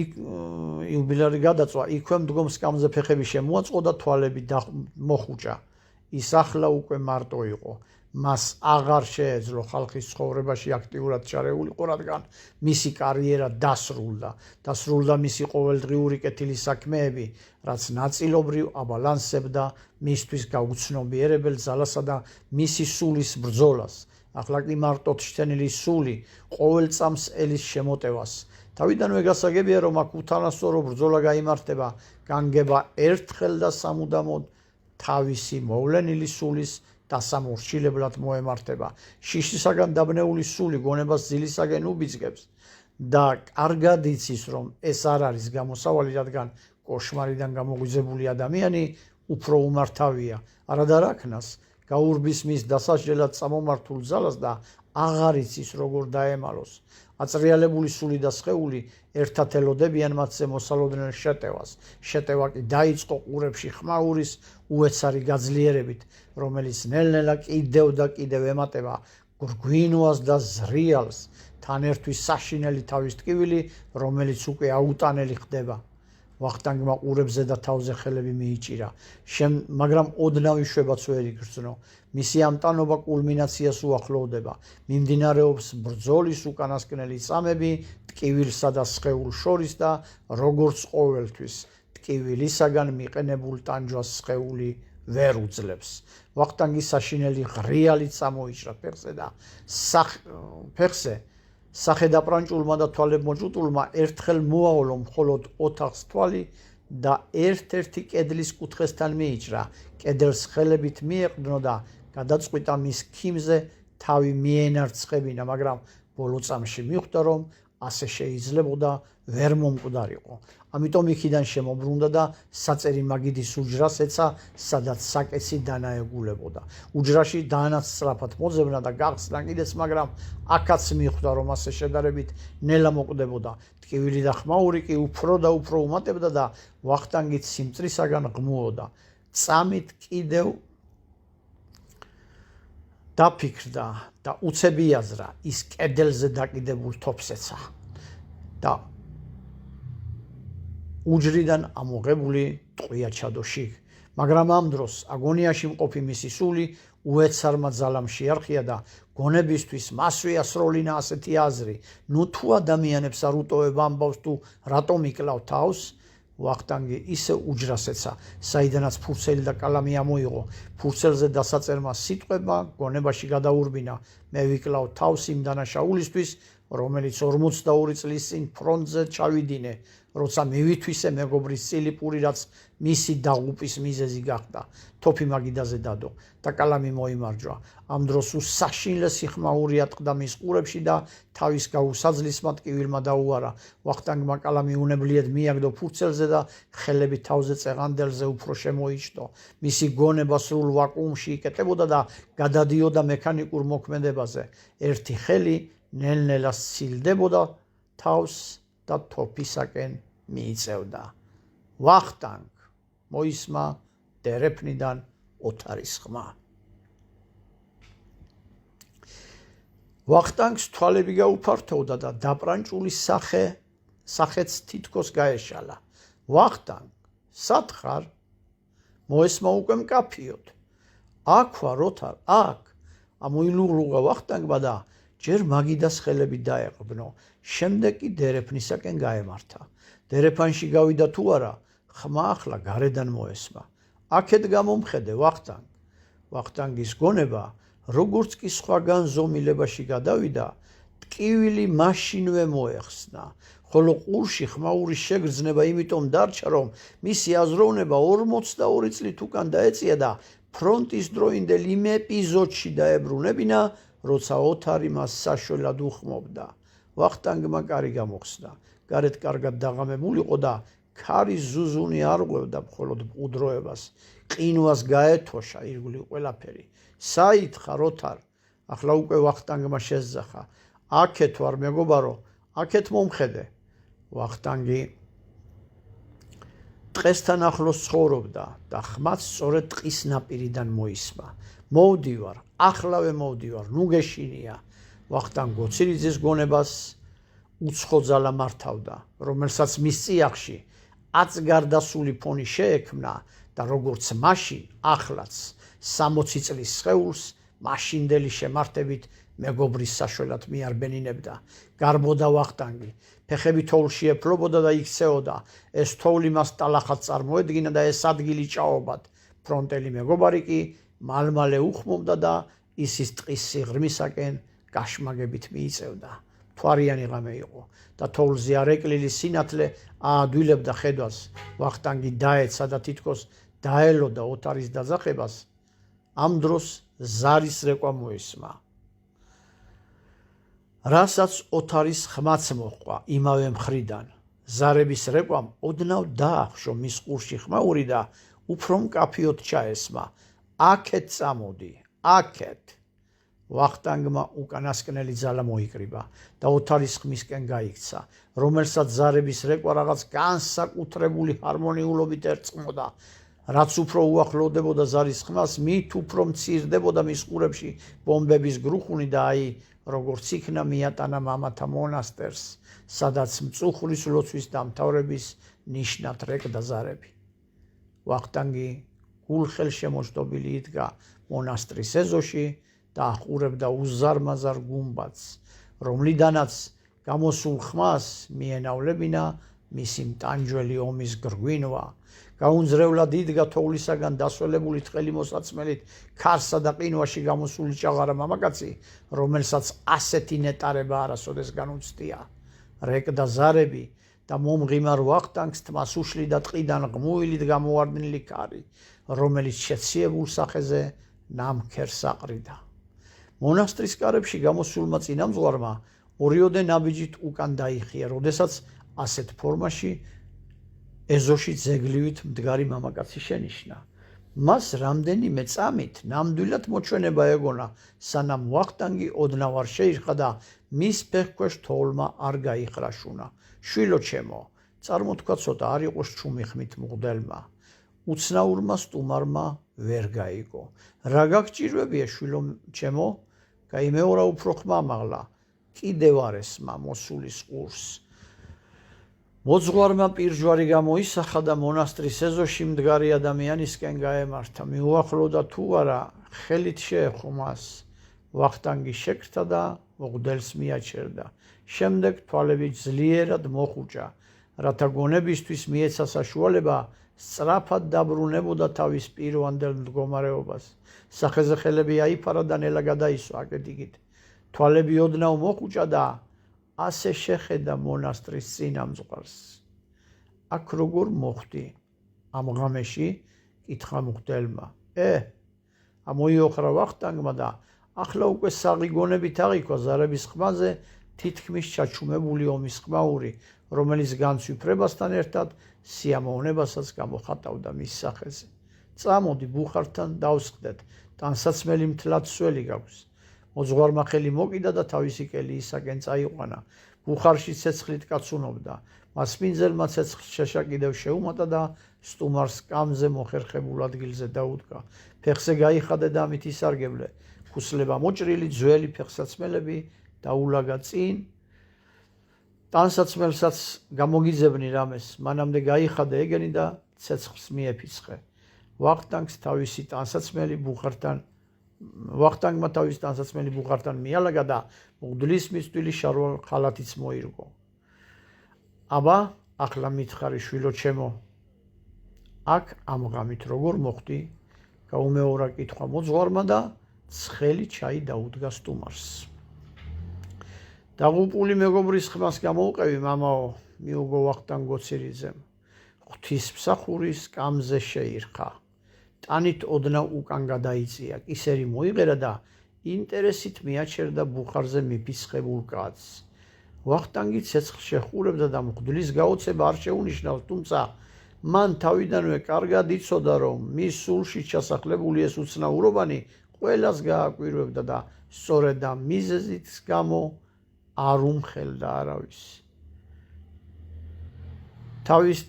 იუბილარი გადაწვა, იქვე მდგომ სკამზე ფეხები შემოაწყო და თვალები მოხუჭა. ის ახლა უკვე მარტო იყო. მას აღარ შეეძლო ხალხის ცხოვრებაში აქტიურად ჩარეულიყო, რადგან მისი კარიერა დასრულდა მისი ყოველდღიური კეთილი საქმეები, რაც ნაწილობრივ აბალანსებდა მისთვის გაუცნობიერებელ ძალასა და მისი სულის ბრძოლას. ახლა კი მარტოდ შთენილი სული ყოველ წამს ელის შემოტევას. თავიდანვე გასაგებია, რომ აქ უთანასწორო ბრძოლა გაიმართება, განგება ერთხელ და სამუდამოდ თავისი მოვლენილი სულის დასამორჩილებლად მოემართება. შიშისაგან დაბნეული სული გონებას ძილისაგან უბიძგებს და კარგად იცის, რომ ეს არ არის გამოსავალი, რადგან კოშმარიდან გამოღვიძებული ადამიანი უფრო უმართავია. არადა რაქნას გაურბის მის დასაჯელად წამომართულ ძალას და აღარ იცის როგორ დაემალოს. აწრიალებული სული და სხეული ერთად ელოდებიან მათზე მოსალოდნელ შეტევას. შეტევა კი დაიწყო ყურებში ხმაურის უეცარი გაძლიერებით, რომელიც ნელ-ნელა კიდევ და კიდევ ემატება გვინვას და ზრიალს, თან ერთვის საშინელი თავის ტკივილი, რომელიც უკვე აუტანელი ხდება. ვახტანგმა ყურებზე და თავზე ხელები მიიჭირა, მაგრამ ოდნავ იშვებაც ვერ იგრძნო. მისი ამტანობა კულმინაციას უახლოვდება. მიმდინარეობს ბრძოლის უკანასკნელი წამები ტკივილსა და სხეულს შორის და როგორც ყოველთვის ტკივილისაგან მიყენებულ ტანჯვას სხეული ვერ უძლებს. ვახტანგის საშინელი ღრიალი წამოიჭრა ფეხზე და ფეხზე სახედაპრანჭულმა და თვალებმოჭუტულმა ერთხელ მოაოლო მხოლოდ ოთახს თვალი და ერთ-ერთი კედლის კუთხესთან მიიჭრა. კედელს ხელებით მიეყდნო და გადაწყვიტა მის ქიმზე თავი მიენარცხებინა, მაგრამ ბოლო წამში მიხვდა, რომ ასე შეიძლებოდა ვერ მომკვდარიყო. ამიტომ იქიდან შემობრუნდა და საწერი მაგიდის უჯრას ეცა, სადაც საკეცი დანაეგულებოდა. უჯრაში დაანაც სწრაფად მოძებნა და გახსნა კიდეც, მაგრამ აქაც მიხვდა, რომ ასე შედარებით ნელა მოკვდებოდა. ტკივილი და ხმაური კი უფრო და უფრო უმატებდა და ვახტანგით სიმწრისაგან ღმუოდა. წამით კიდევ დაფიქრდა და უცები აზრა ის კედელზე დაკიდებულ თოფს ეცა და უჯრიდან ამოღებული ტყვია ჩადოში. მაგრამ ამ დროს აგონიაში მყოფი მისი სული უეცარმა ძალამ შეარხია და გონებისთვის მასვე ასროლინა ასეთი აზრი, ნუ თუ ადამიანებს არ უტოვებ ამბავს თუ რატომ იკლავ თავს, ვახტანგი ისე უჯრას ეცა, საიდანაც ფურცელი და კალამი ამოიღო. ფურცელზე დასაწერმა სიტყვებმა გონებაში გადაურბინა. მე ვიკლავ თავს იმ დანაშაულისთვის, რომელიც 42 წლის წინ ფრონტზე ჩავიდინე, როცა მივითვისე მეგობრის წილიპური, რაც მისი დაღუპვის მიზეზი გახდა. თოფი მაგიდაზე დადო და კალამი მოიმარჯვა. ამ დროს უსაშინლესი ხმაური ატყდა მის ყურებში და თავის გაუსაძლისმა ტკივილმა დაუარა. ვახტანგმა კალამი უნებლიეთ მიაგდო ფურცელზე და ხელები თავზე წეღანდელზე უფრო შემოიჭდო. მისი გონება სრულ ვაკუუმში იკეტებოდა და გადადიოდა მექანიკურ მოქმედებაზე. ერთი ხელი ნელ-ნელა სცილდებოდა თავს და თოფისაკენ მიიწევდა. ვახტანგ მოისმა დერეფნიდან ოთარის ხმა. ვახტანგს თვალები გაუფართოვდა და დაპრანჭული სახეც თითქოს გაეშალა. ვახტანგ, სათხარ? მოესმა უკვე მკაფიოდ. აქ ვარ, ოთარ, აქ. ამოილუღლუღა ვახტანგმა და ჯერ მაგიდას ხელები დაეყბნო, შემდეგ კი დერეფნისაკენ გაემართა. დერეფანში გავიდა თუ არა, ხმა ახლა გარედან მოესმა. აქეთ გამომხედე, ვახტანგ. ვახტანგის გონება, როგორც კი სხვაგან ზომილებაში გადავიდა, ტკივილი მაშინვე მოეხსნა, ხოლო ყურში ხმაურის შეგრძნება იმიტომ დარჩა, რომ მისი აზროვნება 42 წლით უკან დაეწია და ფრონტის დროინდელ იმ ეპიზოდში დაებრუნებინა, როცა ოთარი მას საშველად უხმობდა. ვახტანგმა კარი გამოხსნა. გარეთ კარგად დაღამებულიყო და ქარის ზუზუნი არ ღვევდა მხოლოდ მყუდროებას. ყინვას გაეთოშა ირგვლივ ყველაფერი. საითხარ, ოთარ? ახლა უკვე ვახტანგმა შესძახა. აქეთ ვარ, მეგობარო, აქეთ მომხედე. ვახტანგი ტყესთან ახლოს ცხოვრობდა და ხმაც სწორედ ტყის ნაპირიდან მოისმა. მოვდივარ, ახლავე მოვდივარ, ნუ გეშინია. ვახტანგ გოცირიძის გონებას უცხო ძალა მართავდა, რომელსაც მის წიაღში აწგარდასული ფონი შეექმნა და როგორც მაშინ, ახლაც 60 წლის სხეულს მაშინდელი შემართებით მეგობრის საშველად მიარბენინებდა. გარბოდა ვახტანგი, ფეხები თოვლში ეფლობოდა და იქცეოდა. ეს თოვლი მას ტალახად წარმოედგინა და ეს ადგილი ჭაობად. ფრონტელი მეგობარი კი მალმალე უხმობდა და ისის ტყის სიღრმისაკენ გაშმაგებით მიიწევდა. მთვარიანი ღამე იყო და თოვლზე არეკლილი სინათლე აადვილებდა ხედვას. ვახტანგი დაეცა და თითქოს დაელოდა ოთარის დაძახებას. ამ დროს ზარის რეკვა მოისმა, რასაც ოთარის ხმაც მოჰყვა იმავე მხრიდან. ზარების რეკვამ ოდნავ დაახშო მის ყურში ხმაური და უფრო მკაფიოდ ჩაესმა. აქეთ წამოდი, აქეთ. ვახტანგმა უკანასკნელი ძალა მოიკრიბა და ოთარის ხმისკენ გაიქცა, რომელსაც ზარების რეკვა რაღაც განსაკუთრებული ჰარმონიულობით ერწყმოდა. რაც უფრო უახლოვდებოდა ზარის ხმას, მით უფრო მცირდებოდა მის ყურებში ბომბების გრუხუნი და აი, როგორც იქნა მიატანა მამათა მონასტერს, სადაც მწუხრის ლოცვის დამთავრების ნიშნად რეკდა ზარები. ვახტანგი გულხელშემოჯდობილი იდგა მონასტრის ეზოში და აყურებდა უზარმაზარ გუმბათს, რომლიდანაც გამოსულ ხმას მიენავლებინა მისი მტანჯველი ომის გრგვინვა. გაუნძრევლად იდგა თოვლისაგან დასველებული თხელი მოსაცმელით ქარსა და ყინვაში გამოსული ჭაღარა მამაკაცი, რომელსაც ასეთი ნეტარება არასოდეს განუცდია. რეკდა ზარები და მომღიმარ ვახტანგს თმას უშლიდა ტყიდან ღმუილით გამოვარდნილი ქარი, რომელიც შეციებულ სახეზე ნამქერს აყრიდა. მონასტრის კარებში გამოსულმა წინამძღვარმა ორიოდე ნაბიჯით უკან დაიხია, როდესაც ასეთ ფორმაში ეზოში ძეგლივით მდგარი მამაკაცი შენიშნა. მას რამდენიმე წამით ნამდვილად მოჩვენება ეგონა, სანამ ვახტანგი ოდნავ არ შეირხა და მის ფეხქვეშ თოვლმა არ გაიხრაშუნა. შვილო ჩემო, წარმოთქვა ცოტა არ იყოს ჩუმი ხმით მღვდელმა. უცნაურმა სტუმარმა ვერ გაიგო. რა გაგჭირვებია შვილო ჩემო? გაიმეორა უფრო ხმა მაღლა. კიდევ არ ესმა მოსულის ყურს. მოძღვარმა პირჯვარი გამოისახა და მონასტრის ეზოში მდგარი ადამიანისკენ გაემართა. მიუახლოვდა თუ არა, ხელით შეეხო მას. ვახტანგი შეკრთა და მღვდელს მიაჩერდა. შემდეგ თვალები ძლიერად მოხუჭა, რათა გონებისთვის მიეცა საშუალება სწრაფად დაბრუნებოდა თავის პირვანდელ მდგომარეობას. სახეზე ხელები აიფარა და ნელა გადაისვა აკეთ-იქით. თვალები ოდნავ მოხუჭა და ასე შეხედა მონასტრის წინამძღვარს. აქ როგორ მოხვდი ამ ღამეში? კითხა მღვდელმა. ამოიოხრა ვახტანგმა და ახლა უკვე საღი გონებით აღიქვა ზარების ხმაზე თითქმის ჩაჩუმებული ომის ხმაური, რომელიც განცვიფრებასთან ერთად სიამოვნებასაც გამოხატავდა მის სახეზე. წამოდი ბუხართან დავსხდეთ, ტანსაცმელი მთლად სველი გაქვს. მოძღვარმა ხელი მოკიდა და თავისი კელი ისაკენ წაიყვანა. ბუხარში ცეცხლით კაცუნობდა. მასპინძელმა ცეცხლს შეშა კიდევ შეუმატა და სტუმარს კამზე მოხერხებულ ადგილზე დაუდგა. ფეხზე გაიხადა და ამით ისარგებლე. ქუსლება მოჭრილი ძველი ფეხსაცმელები დაულაგა წინ. ტანსაცმელსაც გამოგიძებნი რამეს, მანამდე გაიხადა ეგენი და ცეცხლს მიეფიცხე. ვახტანგმა თავის ტანსაცმელი ბუხართან მიალაგა და მღვდლის მისწვილი შარვალ ხალათიც მოირგო. აბა, ახლა მითხარი შვილო ჩემო, აქ ამ ღამით როგორ მოხვდი? გაუმეორა კითხვა მოძღვარმა და ცხელი ჩაი დაუდგა სტუმარს. დაღუპული მეგობრის ხმას გამოუყევი, მამაო, მიუგო ვახტანგ გოცირიძემ. ღვთისმსახურის კამზე შეირხა. ტანით ოდნავ უკან გადაიწია, კისერი მოიღერა და ინტერესით მიაჩერდა ბუხარზე მიფიცხებულ კაცს. ვახტანგი ცეცხლს შეხურებდა და მღვდლის გაოცება არ შეუნიშნავს, თუმცა მან თავიდანვე კარგად იცოდა, რომ მის სულში ჩასახლებული ეს უცნაურობანი ყველას გააკვირვებდა და სწორედ ამ მიზეზით გამო არ უმხელდა არავის. თავის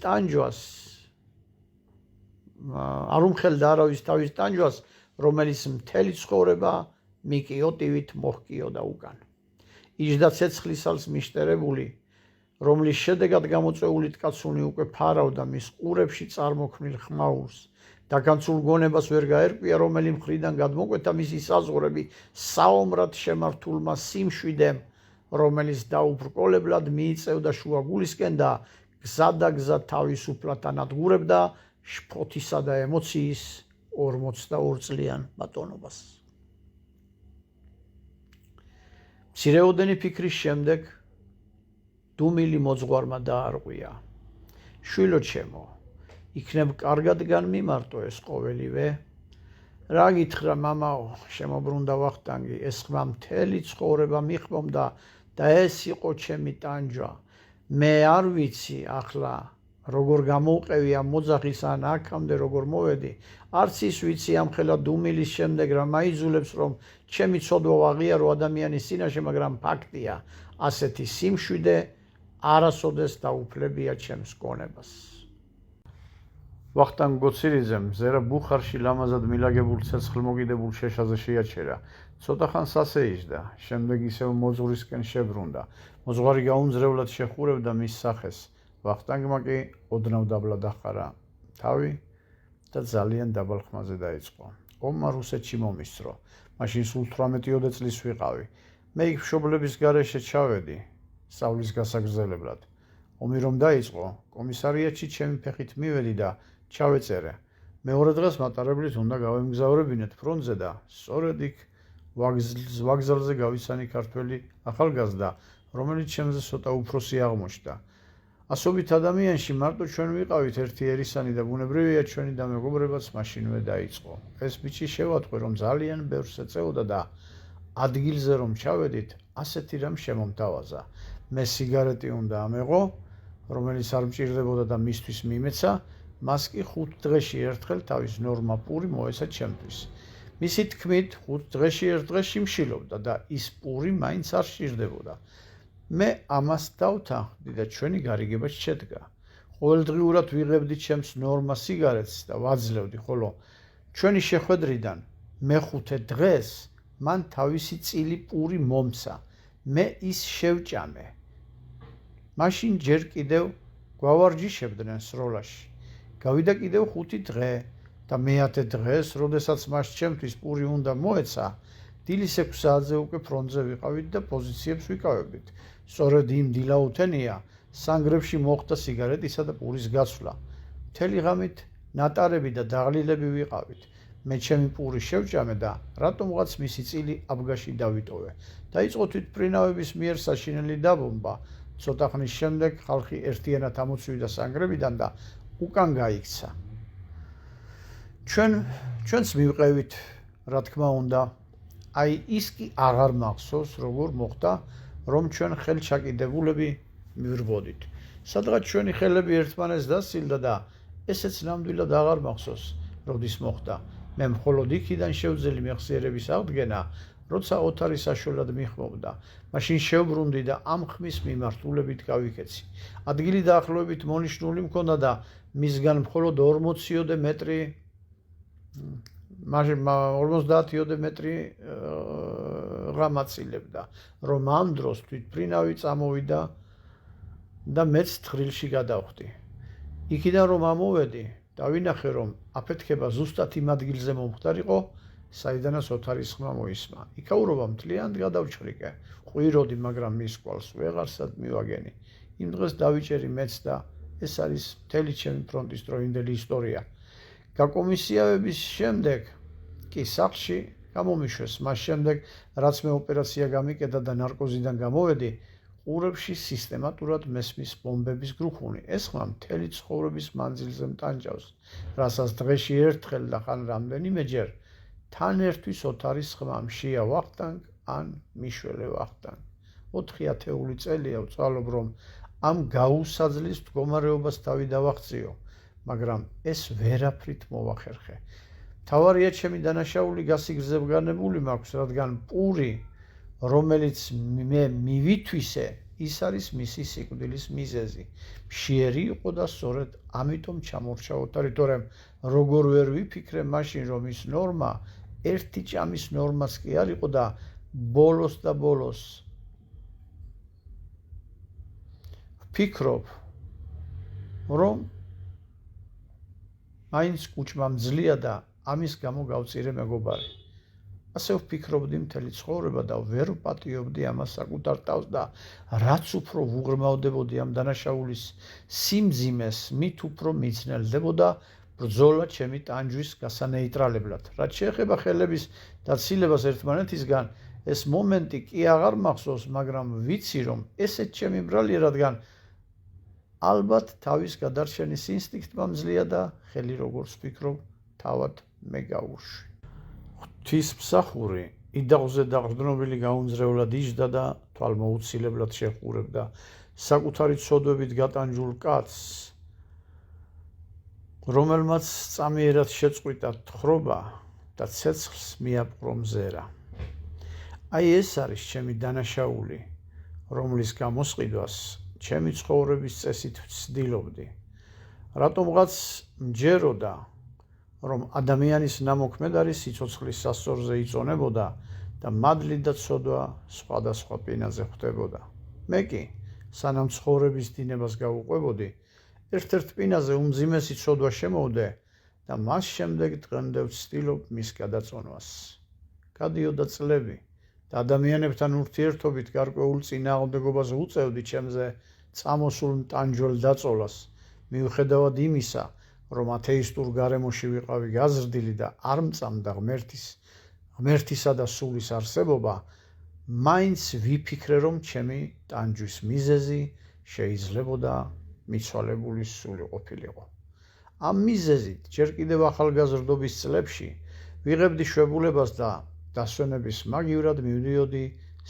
ტანჯვას, რომელიც მთელი ცხოვრება მიკიოტივით მოჰკიოდა უკან. იჯდა ცეცხლისალს მიშტერებული, რომლის შედეგად გამოწვეულით კაცუნი უკვე ფარავდა მის ყურებში წარმოქმნილ ხმაურს. დაგანცულ გონებას ვერ გაერკვია, რომელი მხრიდან გადმოკვეთა მისი საზღვრები საომრად შემართულმა სიმშვიდემ, რომელიც დაუბრკოლებლად მიიწევდა შუაგულისკენ და გზადაგზა თავისუფლად ანადგურებდა შფოთისა და ემოციის 42 წლიან ბატონობას. მცირეოდენი ფიქრის შემდეგ დუმილი მოძღვარმა დაარღვია. შვილო ჩემო, იქნებ კარგად განმიმარტო ეს ყოველივე? რა გითხრა მამაო, შემობრუნდა ვახტანგი, ეს ხმა მთელი ცხოვრება მიხმობდა და ეს იყო ჩემი ტანჯვა. მე არ ვიცი ახლა როგორ გამოვყევი ამ მოძახის ან აქამდე როგორ მოვედი. არც ის ვიცი ამხელა დუმილის შემდეგ რა მაიძულებს, რომ ჩემი ცოდვა ვაღიარო ადამიანის წინაშე, მაგრამ ფაქტია, ასეთი სიმშვიდე არასოდეს დაუფლებია ჩემს გონებას. ვახტანგ გოცირიძემ ზერა ბუხარში ლამაზად მილაგებულ ცეცხლმოგიდებულ შეშაზე შეაჩერა. ცოტა ხანს ასე იჯდა, შემდეგ ისევ მოძღვრისკენ შებრუნდა. მოძღვარი გაუმძლევლად შეხურებდა მის სახეს. ვახტანგმა კი ოდნავ დაბლა დახარა თავი და ძალიან დაბალ ხმაზე დაიწყო. ომმა რუსეთში მომისწრო. მაშინ სულ 18 წლის ვიყავი. მე იქ მშობლების გარეშე ჩავედი სწავლის გასაგრძელებლად. ომი რომ დაიწყო, კომისარიატში ჩემი ფეხით მივედი და ჩავეწერე. მეორე დღეს მატარებლით უნდა გავემგზავრებინეთ ფრონტზე და სწორედ იქ ვაგზალზე გავიცანი ქართველი ახალგაზრდა, რომელიც ჩემზე ცოტა უფროსი აღმოჩნდა. ასობით ადამიანში მარტო ჩვენ ვიყავით ერთი ერისანი და ბუნებრივია ჩვენი დამეგობრებაც მაშინვე დაიწყო. ეს ბიჭი შევატყვი, რომ ძალიან ბევრს ეწეოდა და ადგილზე რომ ჩავედით, ასეთი რამ შემომთავაზა. მე სიგარეტი უნდა ამეღო, რომელიც არ მჭირდებოდა და მისთვის მიმეცა, მას კი 5 დღეში ერთხელ თავის ნორმა პური მოეცა ჩემთვის. მისი თქმით, 5 დღეში ერთ დღეს იმშილობდა და ის პური მაინც არ სჭირდებოდა. მე ამას დავთანხმდი და ჩვენი გარიგება შედგა. ყოველდღიურად ვიღებდი ჩემს ნორმა სიგარეტს და ვაძლევდი, ხოლო ჩვენი შეხვედრიდან მეხუთე დღეს მან თავისი წილი პური მომცა. მე ის შევჭამე. მაშინ ჯერ კიდევ გვავარჯიშებდნენ სროლაში. გავიდა კიდევ 5 დღე და მე-10 დღეს, როდესაც მას ჩემთვის პური უნდა მოეცა, დილის 6 საათზე უკვე ფრონტზე ვიყავით და პოზიციებს ვიკავებდით. სწორედ იმ დილაუთენია, სანგრებში მოხდა სიგარეტისა და პურის გაცვლა. მთელი ღამით ნატარები და დაღლილები ვიყავით. მე ჩემი პური შევჭამე და რატომღაც მისი წილი აბგაში დავიტოვე. დაიწყო თვითმფრინავების მიერ საშინელი დაბომბვა. ცოტა ხნის შემდეგ ხალხი ერთიანად ამოწვიდა სანგრებიდან და უკან გაიქცა. ჩვენც მივყევით, რა თქმა უნდა. აი ის კი აღარ მახსოვს, როგორ მოხდა, რომ ჩვენ ხელჩაკიდებულები მივრბოდით. სადღაც ჩვენი ხელები ერთმანეთს დასცილდა და ესეც ნამდვილად აღარ მახსოვს, როდის მოხდა. მე მხოლოდ იქიდან შევძელი მეხსიერების აღდგენა, როცა ოთარი საშველად მიხმობდა. მაშინ შევბრუნდი და ამ ხმის მიმართულებით გავიქეცი. ადგილი დაახლოებით მონიშნული მქონდა და მისგან მხოლოდ 40-ოდე მეტრი 50-ოდე მეტრი გამაცილებდა, რომ ამ დროს თვითმფრინავი წამოვიდა და მეც თხრილში გადავხვდი. იქიდან რომ ამოვედი, დავინახე, რომ აფეთქება ზუსტად იმ ადგილზე მომხდარიყო, საიდანაც ოთარის ხმა მოისმა. იქაურობა მთლიანად გადავჩხრიკე. ყვიროდი, მაგრამ მის კვალს ვეღარსად მივაგენი. იმ დღეს დავიჭერი მეც და ეს არის მთელი ჩემი ფრონტის დროინდელი ისტორია. გაკომისიავების შემდეგ კი სახლში გამომიშვეს. მას შემდეგ, რაც მე ოპერაცია გამიკეთა და ნარკოზიდან გამოვედი, ყურებში სისტემატურად მესმის ბომბების გრუხუნი. ეს ხმა მთელი ცხოვრების მანძილზე მტანჯავს, რასაც დღეში ერთხელ და ხან რამდენიმეჯერ თან ერთვის ოთარის ხმა მშია ვახტანგ ან მიშველე ვახტანგ. 4 ათეული წელია ვწვალობ, რომ ამ გაუსაძლის მდგომარეობას თავი დავაღწიო, მაგრამ ეს ვერაფრით მოვახერხე. მთავარია ჩემი დანაშაული გასიგრძებგანებული მაქვს, რადგან პური, რომელიც მე მივითვისე, ის არის მისი სიკვდილის მიზეზი. მშიერი იყო და სწორედ ამიტომ ჩამორჩა ოთარი, თორემ როგორ ვერ ვიფიქრე მაშინ, რომ ის ნორმა ერთი ჭამის ნორმაც კი არ იყო და ბოლოს და ბოლოს ვფიქრობ, რომ მაინც კუჭმა მძლია და ამის გამო გავწირე მეგობარი. ასე ვფიქრობდი მთელი ცხოვრება და ვერ ვპატიობდი ამას საკუთარ თავს და რაც უფრო ვუღრმავდებოდი ამ დანაშაულის სიმძიმეს, მით უფრო მიცნელდებოდა ბრძოლა ჩემი ტანჯვის გასანეიტრალებლად. რაც შეეხება ხელების დაცილებას ერთმანეთისგან, ეს მომენტი კი აღარ მახსოვს, მაგრამ ვიცი, რომ ესეც ჩემი ბრალია, რადგან ალბათ თავის გადარჩენის ინსტინქტმა მძლია და ხელი როგორც ვფიქრობ, თავად მე გავუშვი. ღვთისმსახური იდაღზე დაყრდნობილი გაუმძლევლად იჯდა და თვალმოუცილებლად შეჰყურებდა საკუთარი ცოდვებით გატანჯულ კაცს, რომელმაც წამიერად შეწყვიტა თხრობა და ცეცხლს მიაპყრო მზერა. აი ეს არის ჩემი დანაშაული, რომლის გამოსყიდვას ჩემი ცხოვრების წესით ვცდილობდი. რატომღაც მჯეროდა, რომ ადამიანის ნამოქმედარი სიცოცხლის სასწორზე იწონებოდა და მადლი და ცოდვა სხვადასხვა პინაზე ხვდებოდა. მე კი, სანამ ცხოვრების დინებას გავუყვებოდი, ერთ-ერთ პინაზე უმძიმესი ცოდვა შემოვდე და მას შემდეგ დღემდე ვცდილობ მის გადაწონვას. გადიოდა წლები და ადამიანებთან ურთიერთობით გარკვეულ წინააღმდეგობას ვუწევდი ჩემზე წამოსულ მტანჯველ დაწოლას, მიუხედავად იმისა, რომ ათეისტურ გარემოში ვიყავი გაზრდილი და არ მწამდა ღმერთისა და სულის არსებობა, მაინც ვიფიქრე, რომ ჩემი ტანჯვის მიზეზი შეიძლებოდა მიცვალებულის სული ყოფილიყო. ამ მიზეზით ჯერ კიდევ ახალგაზრდობის წლებში ვიღებდი შვებულებას და დასვენების მაგივრად მივდიოდი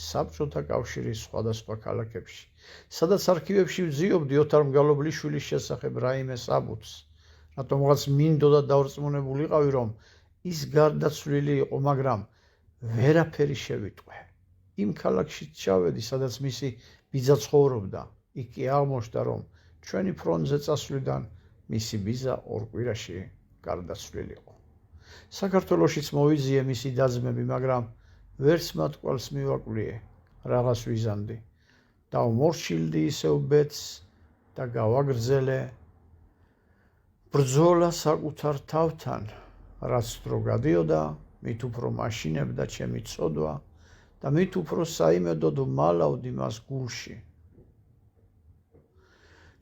საბჭოთა კავშირის სხვადასხვა ქალაქებში, სადაც არქივებში ვძიობდი ოთარ მგალობლიშვილის შესახებ რაიმე საბუთს. რატომღაც მინდოდა დავრწმუნებულიყავი, რომ ის გარდაცვლილი იყო, მაგრამ ვერაფერი შევიტყვე. იმ ქალაქში ჩავედი, სადაც მისი ბიძა ცხოვრობდა. იქ კი აღმოჩნდა, რომ ჩვენი ფრონტზე წასვლიდან მისი ბიძა 2 კვირაში გარდაცვლილიყო. საქართველოშიც მოვიძიე მისი დაძმები, მაგრამ ვერც მათ კვალს მივაკვლიე, რაღაც ვიზამდი. დავმორჩილდი ისევ ბედს და გავაგრძელე ბრძოლა საკუთარ თავთან, რაც დრო გადიოდა, მით უფრო მაშინებდა ჩემი ცოდვა და მით უფრო საიმედოდ ვმალავდი მას გულში.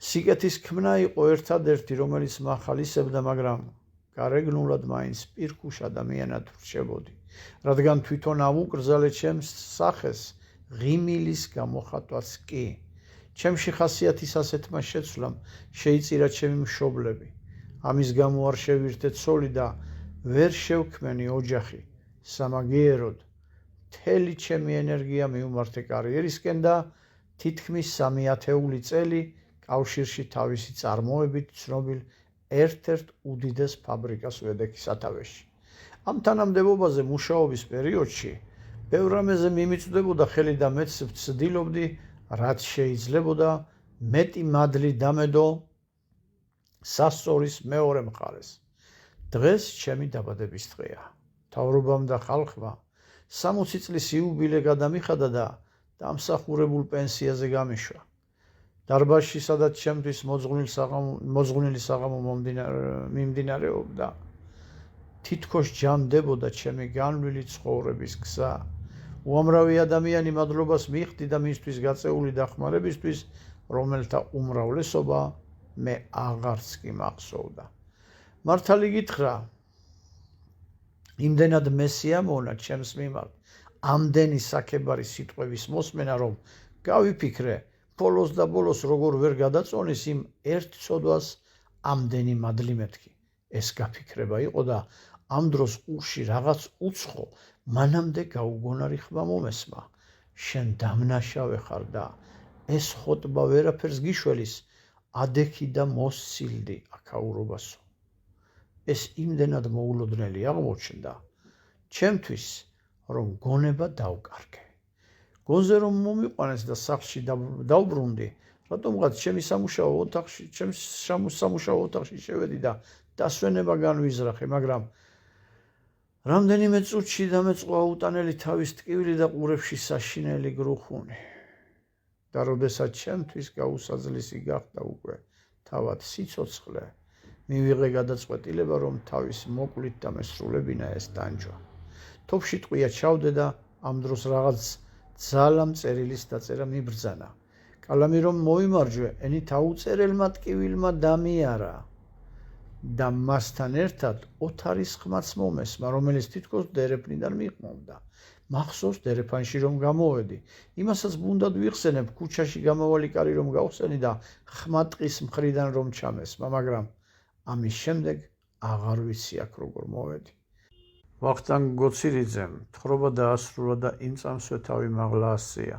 სიკეთის ქმნა იყო ერთადერთი, რომელიც მახალისებდა, მაგრამ გარეგნულად მაინც პირქუშ ადამიანად ვრჩებოდი, რადგან თვითონ ავუკრძალე ჩემს სახეს ღიმილის გამოხატვაც კი. ჩემში ხასიათის ასეთმა შეცვლამ შეიწირა ჩემი მშობლები. ამის გამო არ შევირთე ცოლი და ვერ შევქმენი ოჯახი. სამაგიეროდ მთელი ჩემი ენერგია მიუმართე კარიერისკენ და თითქმის 3 ათეული წელი კავშირში თავისი წარმოებით ცნობილ ერთ-ერთ უდიდეს ფაბრიკას ვედექი სათავეში. ამ თანამდებობაზე მუშაობის პერიოდში ბევრ რამეზე მიმიწვდებოდა ხელი და მეც ვცდილობდი, რაც შეიძლებოდა მეტი მადლი დამედო სასწორის მეორე მხარეს. დღეს ჩემი დაბადების დღეა. მთავრობამ და ხალხმა 60 წლის იუბილე გადამიხადა და დამსახურებულ პენსიაზე გამიშვა. დარბაზში, სადაც ჩემთვის მოძღვნილი საღამო მიმდინარეობდა, თითქოს ჯამდებოდა ჩემი განვლილი ცხოვრების გზა. უამრავი ადამიანი მადლობას მიხვდი და მისთვის გაწეული დახმარებისთვის, რომელთა უმრავლესობა მე აღარც კი მახსოვდა. მართალი გითხრა, იმდენად მესიამოვნა ჩემს მიმართ ამდენი საქებარი სიტყვების მოსმენა, რომ გავიფიქრე, ბოლოს და ბოლოს როგორ ვერ გადაწონის იმ ერთ ცოდვას ამდენი მადლი მეთქი. ეს გაფიქრება იყო და ამ დროს უში რაღაც უცხო, მანამდე გაუგონარი ხმა მომესმა. შენ დამნაშავე ხარ და ეს ხოტბა ვერაფერს გიშველის, ადექი და მოსცილდი აქაურობასო. ეს იმდენად მოულოდნელი აღმოჩნდა ჩემთვის, რომ გონება დავკარგე. გონზე რომ მომიყვანეს და სახლში დავბრუნდი, რატომღაც ჩემი სამუშაო ოთახში შევედი და დასვენება განვიზრახე, მაგრამ რამდენიმე წუთში დამეწყო აუტანელი თავის ტკივილი და ყურებში საშინელი გრუხუნი. და როდესაც ჩემთვის გაუსაძლისი გახდა უკვე თავად სიცოცხლე, მივიღე გადაწყვეტილება, რომ თავის მოკლით დამესრულებინა ეს ტანჯვა. თოფში ტყვია ჩავდე და ამ დროს რაღაც ძალა წერილის დაწერა მიბრძანა. კალამი რომ მოიმარჯვე, ენით აუწერელმა ტკივილმა დამიარა და მასთან ერთად ოთარის ხმაც მომესმა, რომელიც თითქოს დერეფნიდან მიყვმობდა. მახსოვს დერეფანში რომ გამოვედი, იმასაც ბუნდად ვიხსენებ, ქუჩაში გამავალი კარი რომ გავხსენი და ხმა ტყის მხრიდან რომ ჩამესმა, მაგრამ ამის შემდეგ აღარ ვიცი აქ როგორ მოვედი. ვახტანგ გოცირიძემ თხრობა დაასრულა და იმ წამსვე თავი მაღლა ასწია.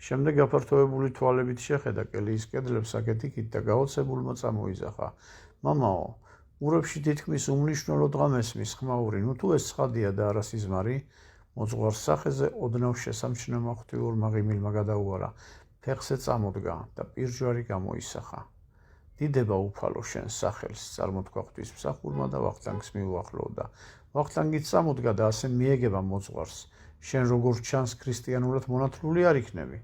შემდეგ გაფართოებული თვალებით შეხედა კელიის კედლებს აკეთიქით და გაოცებულმა წამოიძახა. მამაო, ურებში თითქმის უმნიშვნელო დღამ ესმის ხმაური, ნუ თუ ეს ცხადია და არა სიზმარი. მოძღვარს სახეზე ოდნავ შესამჩნევმა ღვთიურმა ღიმილმა გადაუარა, ფეხზე წამოდგა და პირჯვარი გამოისახა. დიდება უფალო შენს სახელს, წარმოთქვა ღვთისმსახურმა და ვახტანგს მიუახლოვდა. ვახტანგიც წამოდგა და ასე მიეგება მოძღვარს. შენ როგორ ჩანს ქრისტიანულად მონათლული არ იქნები?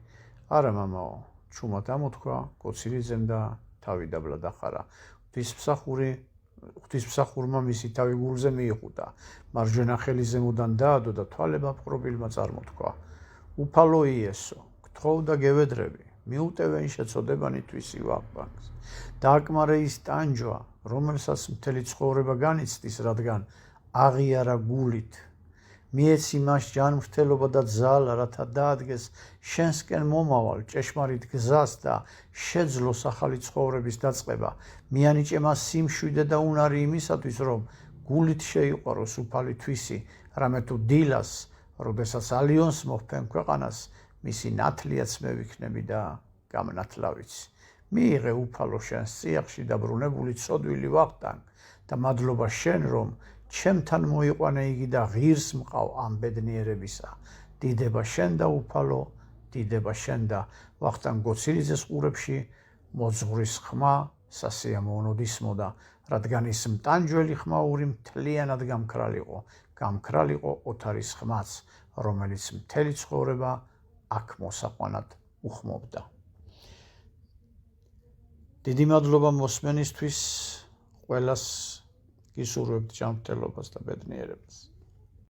არა მამაო, ჩუმად ამოთქვა გოცირიძემ და თავი დაბლა დახარა. ღვთისმსახურმა მისი თავი გულზე მიიღუდა, მარჯვენა ხელი ზემოდან დაადო და თვალება პყრობილმა წარმოთქვა. უფალო იესო, გთხოვ და გევედრები, მიუტევენ შეწოდებანი თვისი ვახტანგს. დააკმარე ის ტანჯვა, რომელსაც მთელი ცხოვრება განიცდის, რადგან აღიარა გულით. მიეცი მას ჯანმრთელობა და ძალა, რათა დაადგეს შენსკენ მომავალ ჭეშმარიტ გზას და შეძლოს ახალი ცხოვრების დაწყება. მიანიჭე მას სიმშვიდე და უნარი იმისათვის, რომ გულით შეიყვაროს უფალი თვისი, რამე თუ დილას, როდესაც ალიონს მოჰფენ ქვეყანას, მისი ნათლიაც მე ვიქნები და გამნათლავიც. მიიღე უფალო შენს წიაღში დაბრუნებული ცოდვილი ვახტანგ და მადლობა შენ, რომ ჩემთან მოიყვანე იგი და ღირს მყავ ამ ბედნიერებისა. დიდება შენ და უფალო, დიდება შენ და ვახტანგ გოცირიძეს ყურებში მოძღვრის ხმა სასიამოვნოდ ისმოდა, რადგან ის მტანჯველი ხმაური მთლიანად გამქრალიყო ოთარის ხმაც, რომელიც მთელი ცხოვრება აქ მოსაყვანად უხმობდა. დიდი მადლობა მოსმენისთვის, ყველას გისურვებთ ჯანმრთელობას და ბედნიერებას.